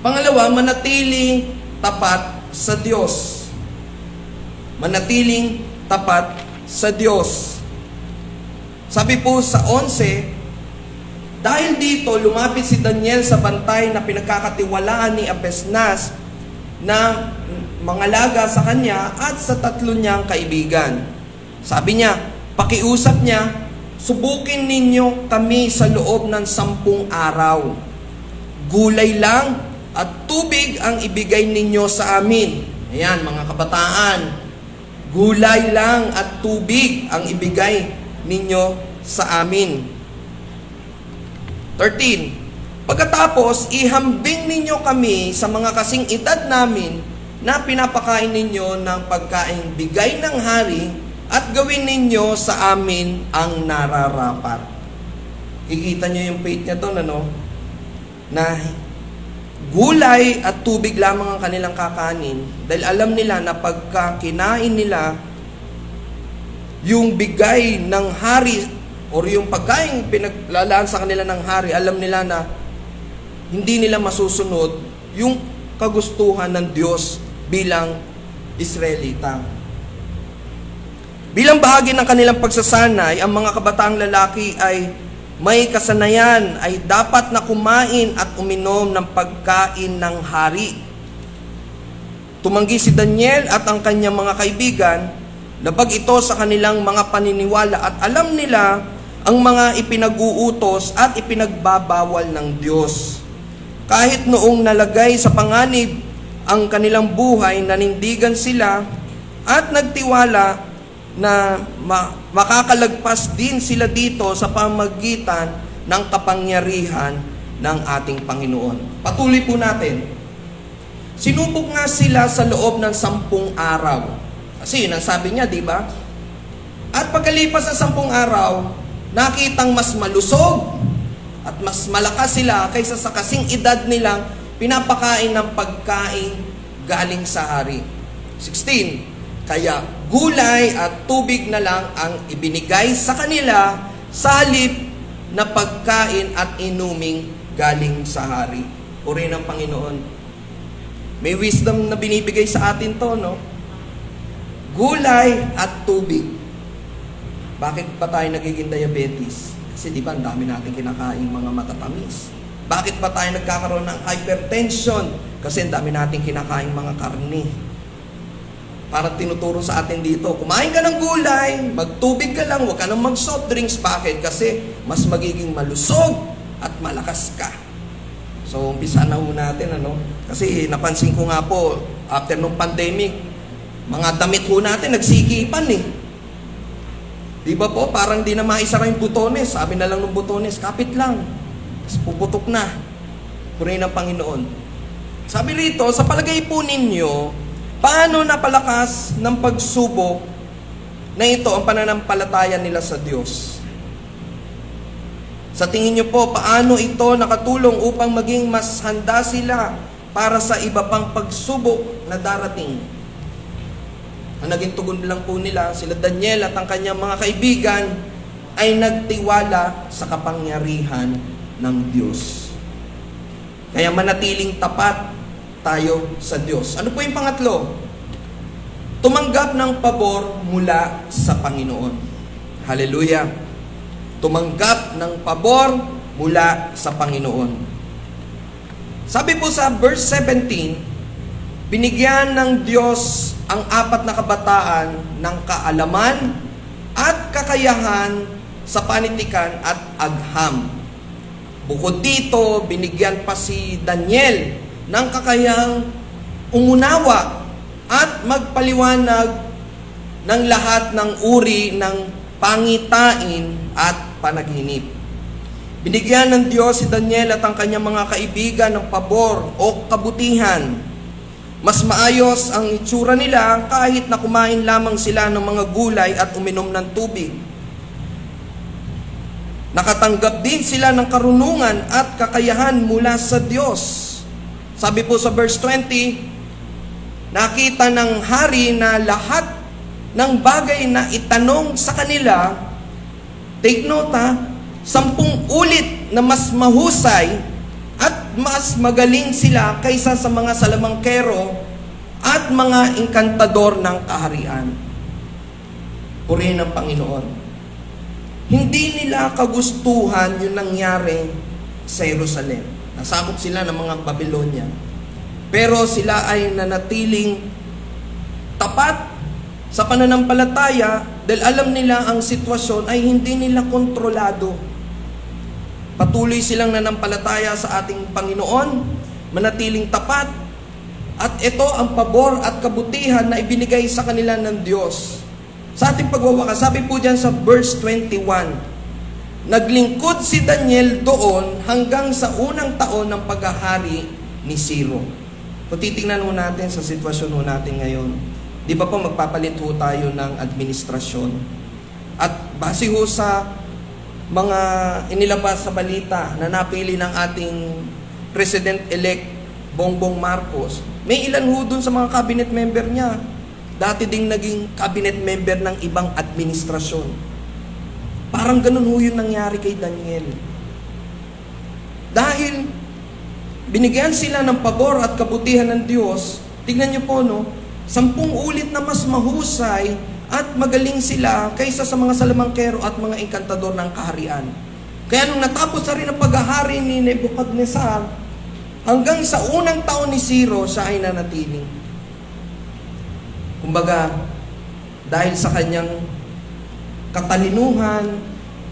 Pangalawa, manatiling tapat sa Diyos. Manatiling tapat sa Diyos. Sabi po sa 11, dahil dito, lumapit si Daniel sa bantay na pinagkakatiwalaan ni Abesnas na mangalaga sa kanya at sa tatlo niyang kaibigan. Sabi niya, pakiusap niya, subukin ninyo kami sa loob ng 10 araw. Gulay lang at tubig ang ibigay ninyo sa amin. Ayan, mga kabataan, gulay lang at tubig ang ibigay ninyo sa amin. 13. Pagkatapos, ihambing ninyo kami sa mga kasing edad namin na pinapakain ninyo ng pagkaing bigay ng hari at gawin ninyo sa amin ang nararapat. Kikita nyo yung faith niya doon, ano? Na gulay at tubig lamang ang kanilang kakanin dahil alam nila na pagka kinain nila yung bigay ng hari or yung pagkain pinaglalaan sa kanila ng hari, alam nila na hindi nila masusunod yung kagustuhan ng Diyos bilang Israelita. Bilang bahagi ng kanilang pagsasanay, ang mga kabataang lalaki ay may kasanayan ay dapat na kumain at uminom ng pagkain ng hari. Tumanggi si Daniel at ang kanyang mga kaibigan, labag ito sa kanilang mga paniniwala at alam nila ang mga ipinag-uutos at ipinagbabawal ng Diyos. Kahit noong nalagay sa panganib ang kanilang buhay, nanindigan sila at nagtiwala na makakalagpas din sila dito sa pamagitan ng kapangyarihan ng ating Panginoon. Patuloy po natin. Sinubok nga sila sa loob ng 10 araw. Kasi yun ang sabi niya, di ba? At pagkalipas ng 10 araw, nakitang mas malusog at mas malakas sila kaysa sa kasing edad nilang pinapakain ng pagkain galing sa hari. 16. Kaya gulay at tubig na lang ang ibinigay sa kanila sa halip na pagkain at inuming galing sa hari. Purihin ng Panginoon. May wisdom na binibigay sa atin to, no? Gulay at tubig. Bakit pa tayo nagiging diabetes? Kasi di ba, ang dami natin kinakain mga matatamis. Bakit pa tayo nagkakaroon ng hypertension? Kasi ang dami natin kinakain mga karne. Parang tinuturo sa atin dito, kumain ka ng gulay, magtubig ka lang, huwag ka nang mag-soft drinks. Bakit? Kasi mas magiging malusog at malakas ka. So, umpisa na ho natin, ano? Kasi napansin ko nga po, after nung pandemic, mga damit ho natin, nagsikipan eh. Di ba po, parang di na maisara yung butones. Sabi na lang ng butones, kapit lang. Tapos puputok na. Purihin ng Panginoon. Sabi rito, sa palagay po ninyo, paano napalakas ng pagsubok na ito ang pananampalataya nila sa Diyos? Sa tingin niyo po, paano ito nakatulong upang maging mas handa sila para sa iba pang pagsubok na darating? Ang naging tugon lang po nila, sila Daniel at ang kanyang mga kaibigan ay nagtiwala sa kapangyarihan ng Diyos. Kaya manatiling tapat tayo sa Diyos. Ano po yung pangatlo? Tumanggap ng pabor mula sa Panginoon. Hallelujah! Tumanggap ng pabor mula sa Panginoon. Sabi po sa verse 17, binigyan ng Diyos ang 4 na kabataan ng kaalaman at kakayahan sa panitikan at agham. Bukod dito, binigyan pa si Daniel ng kakayang umunawa at magpaliwanag ng lahat ng uri ng pangitain at panaginip. Binigyan ng Diyos si Daniel at ang kanyang mga kaibigan ng pabor o kabutihan. Mas maayos ang itsura nila kahit na kumain lamang sila ng mga gulay at uminom ng tubig. Nakatanggap din sila ng karunungan at kakayahan mula sa Diyos. Sabi po sa verse 20, nakita ng hari na lahat ng bagay na itanong sa kanila, take note 10 ulit na mas mahusay at mas magaling sila kaysa sa mga salamangkero at mga engkantador ng kaharian. Purihin ng Panginoon. Hindi nila kagustuhan yung nangyari sa Jerusalem. Nasakop sila ng mga Babylonia. Pero sila ay nanatiling tapat sa pananampalataya dahil alam nila ang sitwasyon ay hindi nila kontrolado. Patuloy silang nanampalataya sa ating Panginoon, manatiling tapat, at ito ang pabor at kabutihan na ibinigay sa kanila ng Diyos. Sa ating pagwawakas, sabi po dyan sa verse 21, naglingkod si Daniel doon hanggang sa unang taon ng paghahari ni Ciro. Kung titingnan ho natin sa sitwasyon ho natin ngayon, di ba po magpapalit ho tayo ng administrasyon? At base ho sa mga inilabas sa balita na napili ng ating President-elect Bongbong Marcos, may ilan ho dun sa mga cabinet member niya dati ding naging cabinet member ng ibang administrasyon. Parang ganun ho yung nangyari kay Daniel. Dahil binigyan sila ng pabor at kabutihan ng Diyos, tignan niyo po 10 ulit na mas mahusay at magaling sila kaysa sa mga salamangkero at mga engkantador ng kaharian. Kaya nung natapos na rin ang paghahari ni Nebuchadnezzar, hanggang sa unang taon ni Ciro, siya ay nanatiling. Kumbaga, dahil sa kanyang katalinuhan,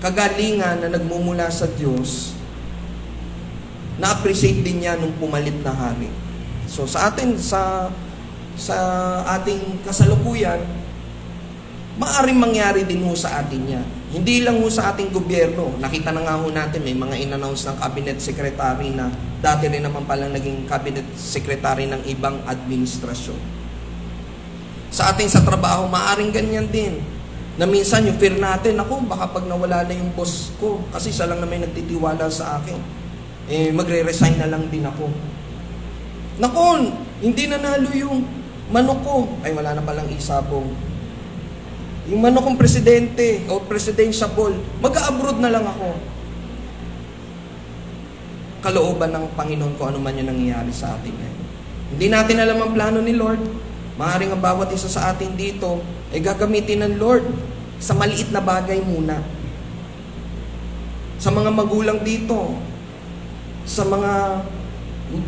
kagalingan na nagmumula sa Diyos, na-appreciate din niya nung pumalit na hari. So sa atin, sa ating kasalukuyan, maaaring mangyari din ho sa atin yan. Hindi lang ho sa ating gobyerno. Nakita na nga ho natin, may mga in-announce ng cabinet secretary na dati rin naman palang naging cabinet secretary ng ibang administrasyon. Sa ating sa trabaho, maaaring ganyan din. Na minsan yung fear natin, ako, baka pag nawala na yung boss ko, kasi siya lang na may nagtitiwala sa akin, magre-resign na lang din ako. Naku, hindi nanalo yung manok ko. Ay, wala na palang isabong. Yung manok kong presidente o presidentiable, mag-abroad na lang ako. Kalooban ng Panginoon ko ano man yung nangyayari sa atin ngayon. Hindi natin alam ang plano ni Lord. Maaaring ang bawat isa sa atin dito ay gagamitin ng Lord sa maliit na bagay muna. Sa mga magulang dito, sa mga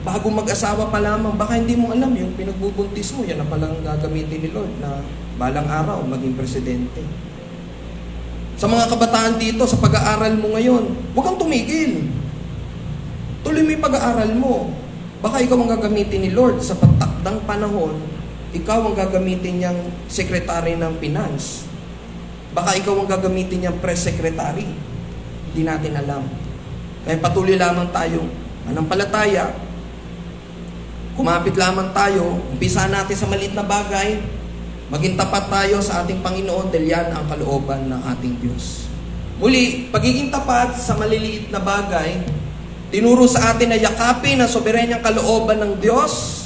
bago mag-asawa pa lamang, baka hindi mo alam yung pinagbubuntis mo, yan na palang gagamitin ni Lord na balang araw maging presidente. Sa mga kabataan dito, sa pag-aaral mo ngayon, huwag kang tumigil. Tuloy mo yung pag-aaral mo. Baka ikaw ang gagamitin ni Lord sa pagtakdang panahon, ikaw ang gagamitin niyang secretary ng finance. Baka ikaw ang gagamitin niyang press secretary. Hindi natin alam. Kaya patuloy lamang tayong manampalataya. Kumapit lamang tayo. Umpisa natin sa maliit na bagay. Maging tapat tayo sa ating Panginoon dahil yan ang kalooban ng ating Diyos. Muli, pagiging tapat sa maliliit na bagay, tinuro sa atin na yakapin ang soberanyang kalooban ng Diyos.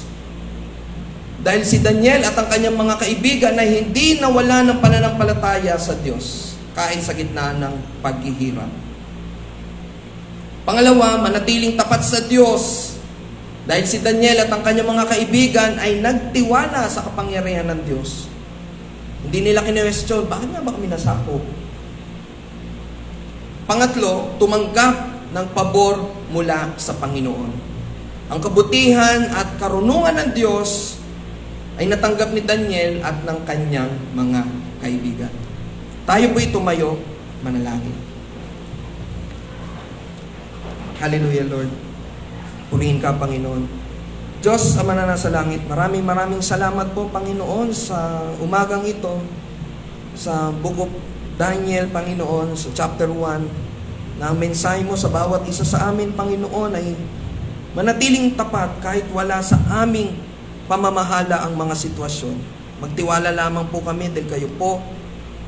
Dahil si Daniel at ang kanyang mga kaibigan ay hindi nawala ng pananampalataya sa Diyos kahit sa gitna ng paghihirap. Pangalawa, manatiling tapat sa Diyos. Dahil si Daniel at ang kanyang mga kaibigan ay nagtiwala sa kapangyarihan ng Diyos. Hindi nila kinwestiyon, bakit nga ba kami nasakop? Pangatlo, tumanggap ng pabor mula sa Panginoon. Ang kabutihan at karunungan ng Diyos ay natanggap ni Daniel at ng kanyang mga kaibigan. Tayo po'y tumayo, manalangin. Hallelujah, Lord. Purihin ka, Panginoon. Diyos, Ama na nasa langit, maraming salamat po, Panginoon, sa umagang ito, sa Book of Daniel, Panginoon, sa chapter 1, na ang mensahe mo sa bawat isa sa amin, Panginoon, ay manatiling tapat kahit wala sa aming pamamahala ang mga sitwasyon. Magtiwala lamang po kami dahil kayo po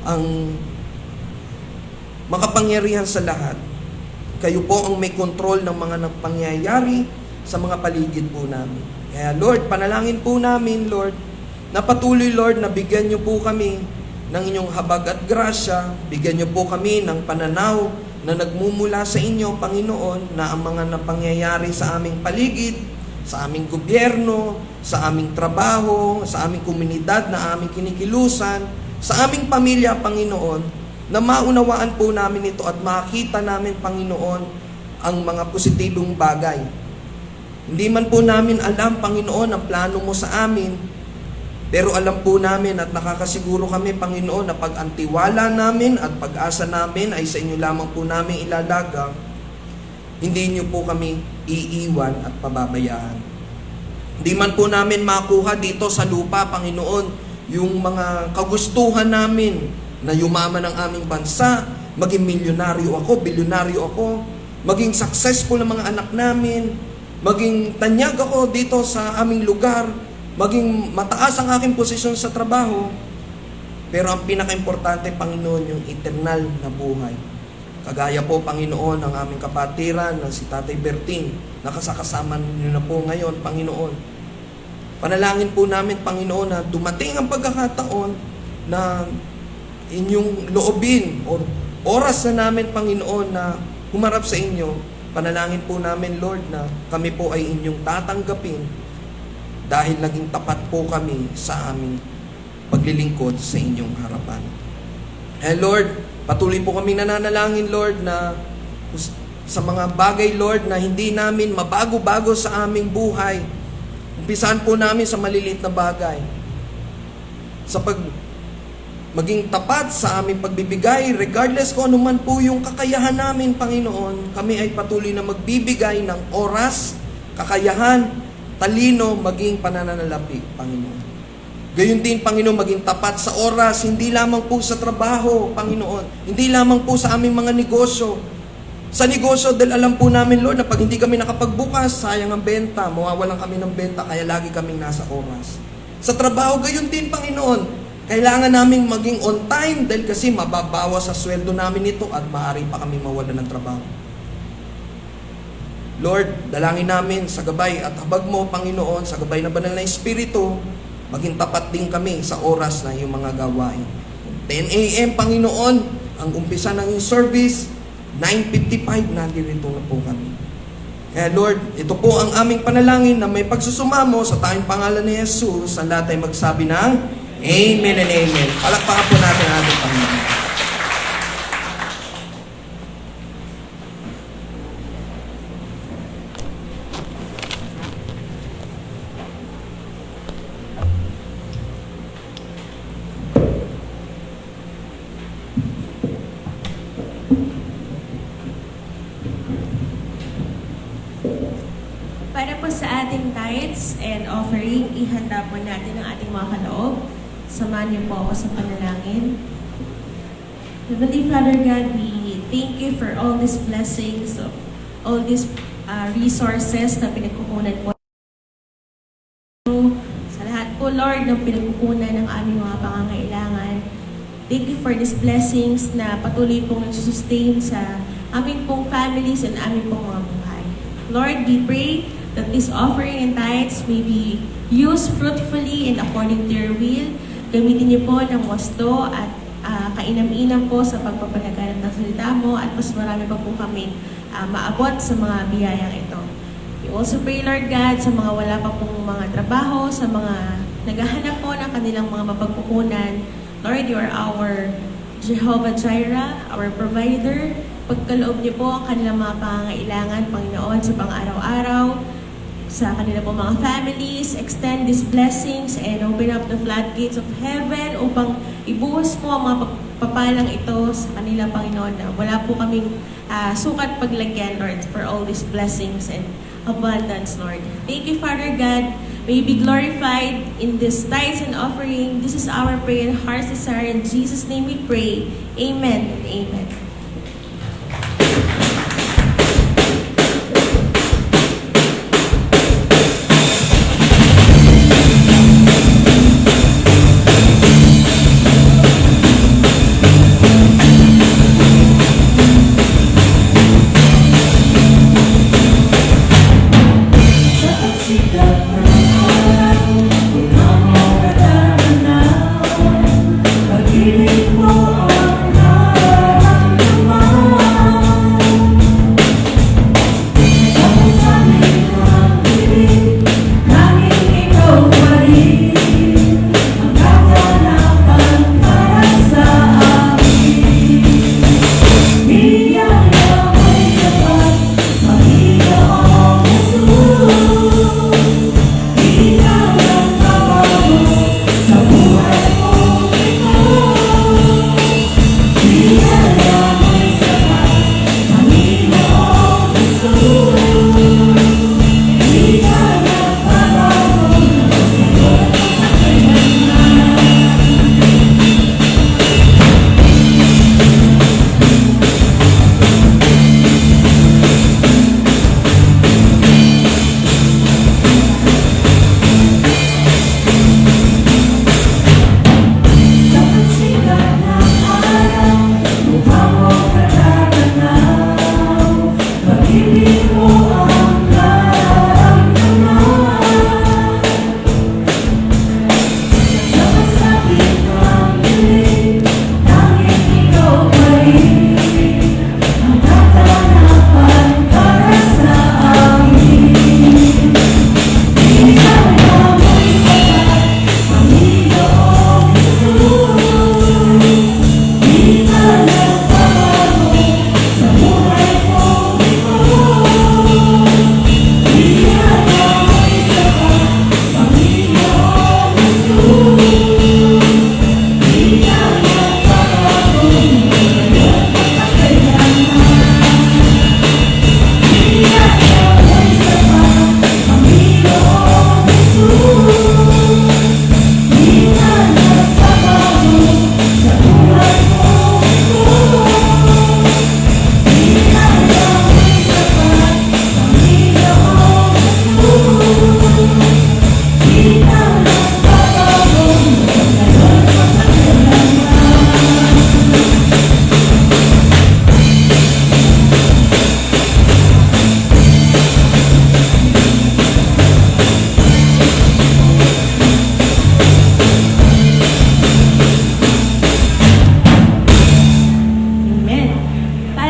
ang makapangyarihan sa lahat. Kayo po ang may control ng mga pangyayari sa mga paligid po namin. Kaya Lord, panalangin po namin, Lord, na patuloy, Lord, na bigyan niyo po kami ng inyong habag at grasya, bigyan niyo po kami ng pananaw na nagmumula sa inyo, Panginoon, na ang mga napangyayari sa aming paligid, sa aming gobyerno, sa aming trabaho, sa aming komunidad na aming kinikilusan, sa aming pamilya, Panginoon, na maunawaan po namin ito at makita namin, Panginoon, ang mga positibong bagay. Hindi man po namin alam, Panginoon, ang plano mo sa amin, pero alam po namin at nakakasiguro kami, Panginoon, na pag ang tiwala namin at pag-asa namin ay sa inyo lamang po namin ilalagang, hindi niyo po kami iiwan at pababayaan. Hindi man po namin makuha dito sa lupa, Panginoon, yung mga kagustuhan namin na yumaman ang aming bansa, maging milyonaryo ako, bilyonaryo ako, maging successful ang mga anak namin, maging tanyag ako dito sa aming lugar, maging mataas ang aking posisyon sa trabaho, pero ang pinaka-importante, Panginoon, yung eternal na buhay. Kagaya po, Panginoon, ang aming kapatiran na si Tatay Berting, nakasakasama niyo na po ngayon, Panginoon. Panalangin po namin, Panginoon, na dumating ang pagkakataon na inyong loobin o oras na namin, Panginoon, na humarap sa inyo. Panalangin po namin, Lord, na kami po ay inyong tatanggapin dahil naging tapat po kami sa aming paglilingkod sa inyong harapan. Lord, patuloy po kami nananalangin, Lord, na sa mga bagay, Lord, na hindi namin mabago-bago sa aming buhay. Umpisahan po namin sa maliliit na bagay. Sa maging tapat sa aming pagbibigay, regardless kung ano man po yung kakayahan namin, Panginoon, kami ay patuloy na magbibigay ng oras, kakayahan, talino, maging pananalapi, Panginoon. Gayon din, Panginoon, maging tapat sa oras, hindi lamang po sa trabaho, Panginoon, hindi lamang po sa aming mga negosyo. Sa negosyo, dahil alam po namin, Lord, na pag hindi kami nakapagbukas, sayang ang benta, mawawalan kami ng benta, kaya lagi kaming nasa oras. Sa trabaho, gayon din, Panginoon, kailangan naming maging on time dahil kasi mababawas sa sweldo namin ito at maaari pa kami mawalan ng trabaho. Lord, dalangin namin sa gabay at habag mo, Panginoon, sa gabay na banal na Espiritu, maging tapat din kami sa oras na iyong mga gawain. 10 a.m., Panginoon, ang umpisa ng iyong service, 9:55, nandito na po kami. Kaya Lord, ito po ang aming panalangin na may pagsusumamo sa tayong pangalan ni Jesus, ang lahat ay magsabi ng Amen and Amen. Palakpakan po natin ang ating Panginoon. Para po sa ating tithes and offering, ihanda po natin ang ating mga kaloob. Samahan niyo po ako sa panalangin. Heavenly Father God, we thank you for all these blessings, of all these resources na pinagkukunan po. Sa lahat po, Lord, ng pinagkukunan ng aming mga pangangailangan. Thank you for these blessings na patuloy pong nagsustain sa aming pong families and aming pong mga buhay. Lord, we pray that this offering and tithes may be used fruitfully and according to your will. Gamitin niyo po ng wasto at kainam-inam po sa pagpapalaganap ng salita mo at mas marami pa po kami maabot sa mga biyayang ito. We also pray, Lord God, sa mga wala pa pong mga trabaho, sa mga naghahanap po ng kanilang mga mapagkukunan. Lord, you are our Jehovah Jireh, our provider. Pagkaloob niyo po ang kanilang mga pangangailangan, Panginoon, sa pang-araw-araw, sa kanila po mga families, extend these blessings and open up the floodgates of heaven upang ibuhos po ang mga papalang ito sa kanila, Panginoon, na wala po kaming sukat paglagyan, Lord, for all these blessings and abundance, Lord. Thank you, Father God. May you be glorified in this tithes and offering. This is our prayer and heart's desire. In Jesus' name we pray. Amen and amen.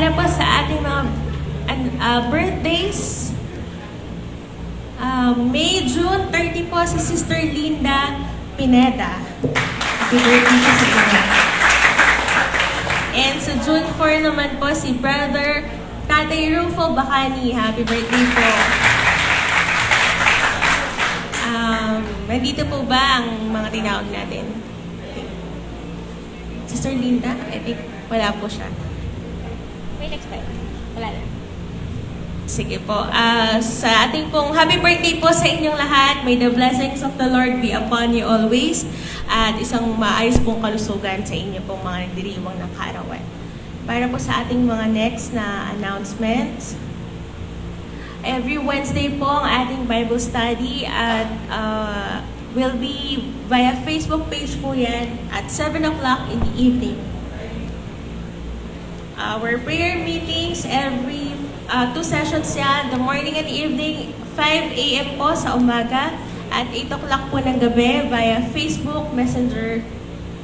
para po sa ating mga birthdays, May, June 30 po si Sister Linda Pineda. Happy birthday po sa inyo. And sa June 4 naman po si Brother Tatay Rufo Bacani. Happy birthday po. Nandito po ba ang mga tinawag natin? Sister Linda? I think wala po siya. May next time. Wala na. Sige po. Sa ating pong happy birthday po sa inyong lahat. May the blessings of the Lord be upon you always. At isang maayos pong kalusugan sa inyo pong mga nagdiriwang ng kaarawan. Para po sa ating mga next na announcements. Every Wednesday po ang ating Bible study at will be via Facebook page po yan at 7 o'clock in the evening. Our prayer meetings every 2 sessions yan, the morning and evening, 5 a.m. po sa umaga at 8 o'clock po ng gabi via Facebook Messenger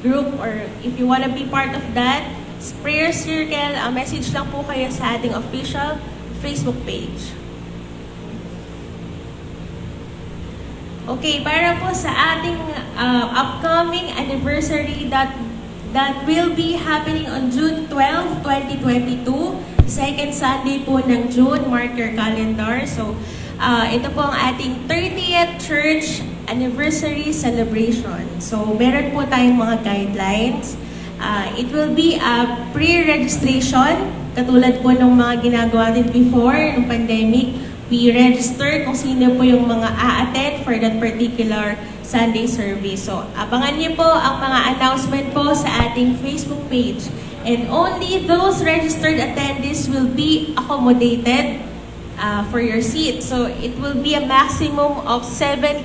group, or if you want to be part of that, prayer circle, message lang po kayo sa ating official Facebook page. Okay, para po sa ating upcoming anniversary that will be happening on June 12, 2022, second Sunday po ng June, mark your calendar. So, ito po ang ating 30th church anniversary celebration. So, meron po tayong mga guidelines. It will be a pre-registration, katulad po ng mga ginagawa din before, ng pandemic. We register kung sino po yung mga a-attend for that particular Sunday service. So, abangan niyo po ang mga announcement po sa ating Facebook page. And only those registered attendees will be accommodated for your seat. So, it will be a maximum of 70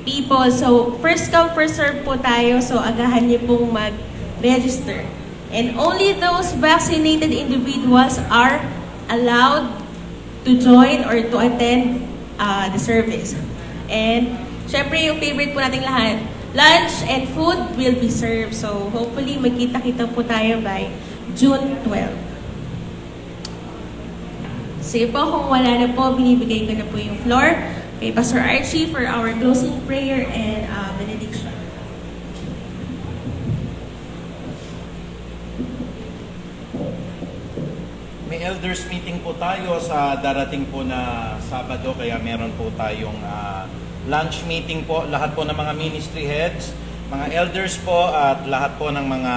people. So, first come, first serve po tayo. So, agahan niyo pong mag-register. And only those vaccinated individuals are allowed to join or to attend the service. And syempre yung favorite po nating lahat, lunch and food will be served. So hopefully magkita-kita po tayo by June 12. Sige po, kung wala na po, binibigay ko na po yung floor kay Pastor Archie for our closing prayer and benediction. May elders meeting po tayo sa darating po na Sabado, kaya meron po tayong lunch meeting po. Lahat po ng mga ministry heads, mga elders po at lahat po ng mga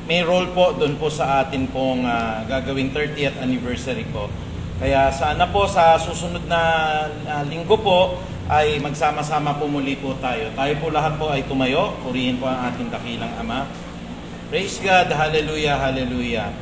may role po doon po sa atin pong gagawing 30th anniversary po. Kaya sana po sa susunod na linggo po ay magsama-sama po muli po tayo. Tayo po lahat po ay tumayo, purihin po ang ating dakilang Ama. Praise God, hallelujah, hallelujah.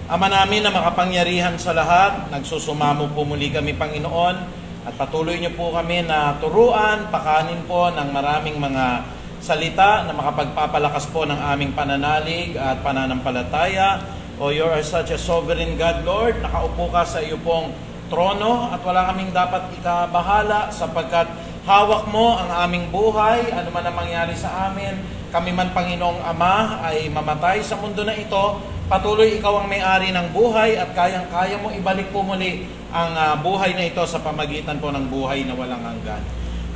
Ama namin na makapangyarihan sa lahat, nagsusumamo po muli kami, Panginoon, at patuloy niyo po kami na turuan, pakanin po ng maraming mga salita na makapagpapalakas po ng aming pananalig at pananampalataya. O you are such a sovereign God, Lord, nakaupo ka sa iyo pong trono at wala kaming dapat ikabahala sapagkat hawak mo ang aming buhay, ano man ang mangyari sa amin. Kami man, Panginoong Ama, ay mamatay sa mundo na ito, patuloy ikaw ang may-ari ng buhay at kayang-kaya mo ibalik po muli ang buhay na ito sa pamagitan po ng buhay na walang hanggan.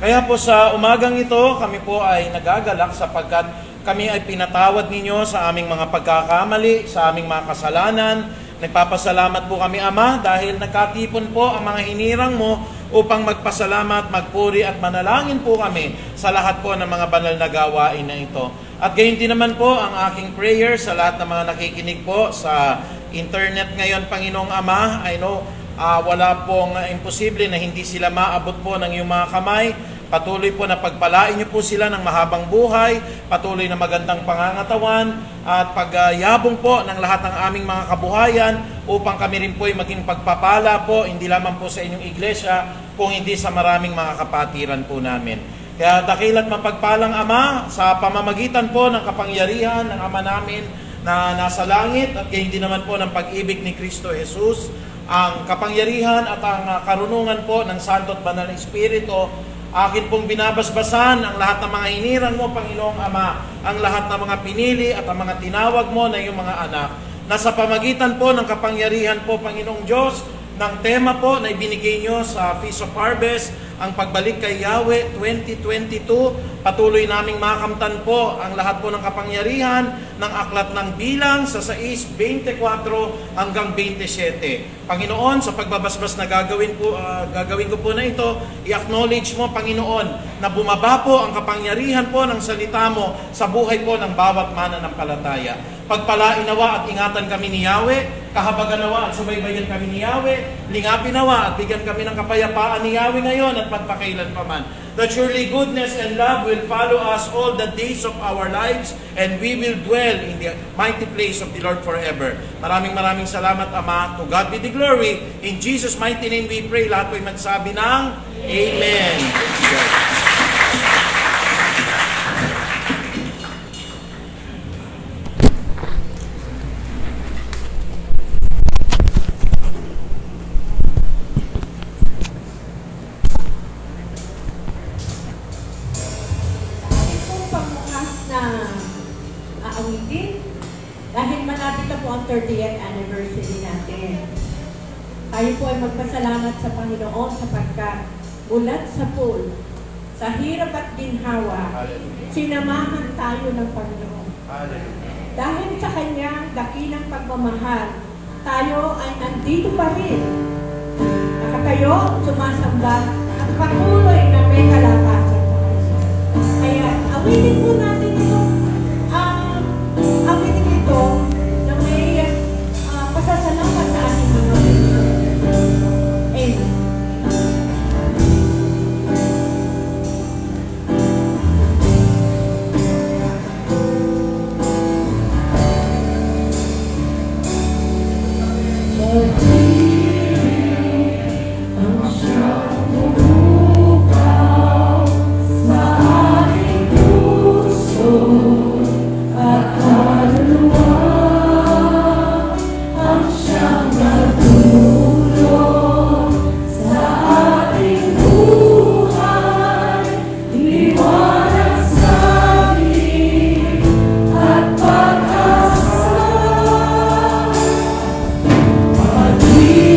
Kaya po sa umagang ito, kami po ay nagagalak sapagkat kami ay pinatawad ninyo sa aming mga pagkakamali, sa aming mga kasalanan. Nagpapasalamat po kami, Ama, dahil nagkatipon po ang mga hinirang mo upang magpasalamat, magpuri at manalangin po kami sa lahat po ng mga banal na gawain na ito. At gayon din naman po ang aking prayer sa lahat ng mga nakikinig po sa internet ngayon, Panginoong Ama. I know wala pong imposible na hindi sila maabot po ng iyong mga kamay. Patuloy po na pagpalain niyo po sila ng mahabang buhay, patuloy na magandang pangangatawan, at pagyabong po ng lahat ng aming mga kabuhayan upang kami rin po ay maging pagpapala po, hindi lamang po sa inyong iglesia, kung hindi sa maraming mga kapatiran po namin. Kaya dakilat mapagpalang Ama, sa pamamagitan po ng kapangyarihan ng Ama namin na nasa langit, at gayon din naman po ng pag-ibig ni Kristo Jesus, ang kapangyarihan at ang karunungan po ng Santo at Banal na Espiritu, akin pong binabasbasan ang lahat ng mga hinirang mo, Panginoong Ama, ang lahat ng mga pinili at ang mga tinawag mo na iyong mga anak. na sa pamagitan po ng kapangyarihan po, Panginoong Diyos, ng tema po na ibinigay nyo sa Feast of Harvest, ang pagbalik kay Yahweh 2022, patuloy naming makamtan po ang lahat po ng kapangyarihan ng aklat ng bilang sa 6:24 hanggang 27. Panginoon, sa pagbabasbas na gagawin ko po na ito, i-acknowledge mo, Panginoon, na bumaba po ang kapangyarihan po ng salita mo sa buhay po ng bawat mananampalataya. Pagpalain nawa at ingatan kami ni Yahweh, kahabagan nawa at subaybayan kami ni Yahweh, lingapin nawa at bigyan kami ng kapayapaan ni Yahweh ngayon at pagpakailan pa man. That surely goodness and love will follow us all the days of our lives, and we will dwell in the mighty place of the Lord forever. Maraming salamat, Ama. To God be the glory. In Jesus' mighty name we pray. Lahat po'y magsabi ng Amen. Aawitin dahil malapit na po ang 30th anniversary natin. Tayo po ay magpasalamat sa Panginoon sapagkat ulat sa pool, sa hirap at ginhawa, sinamahan tayo ng Panginoon. Dahil sa kanyang dakilang pagmamahal, tayo ay nandito pa rin. Nakatayo, sumasamba, at patuloy na may kalakasan sa kanya. Kaya awitin po natin ito. Awitin ito na may pasasalamat sa ating mga Amen. We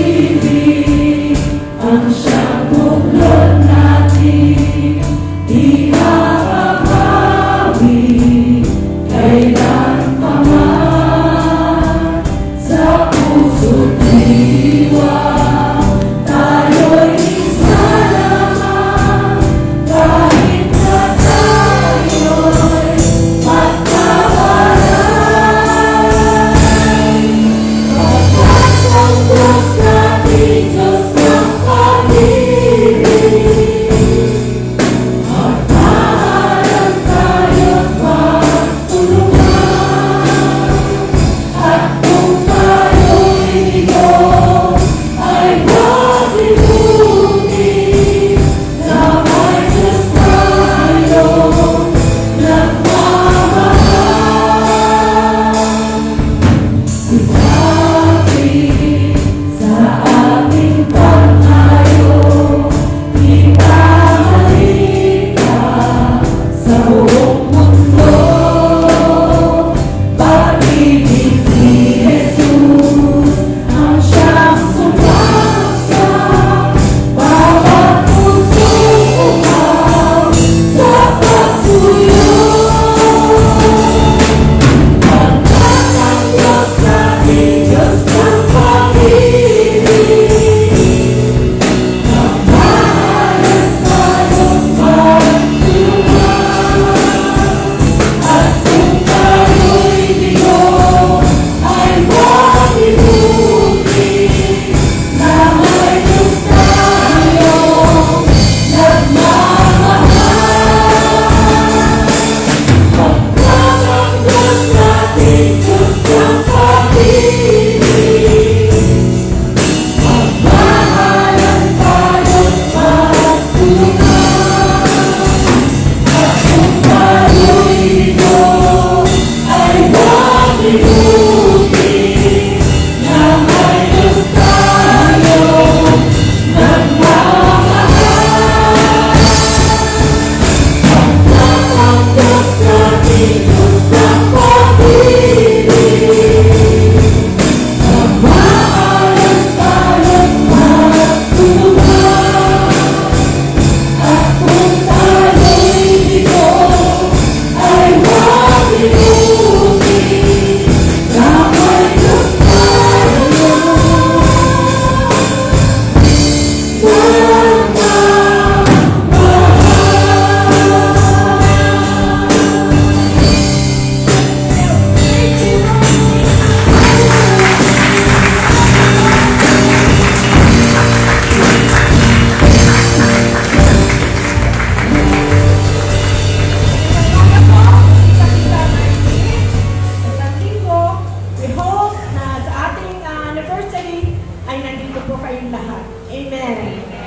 ay nandito po kayong lahat. Amen.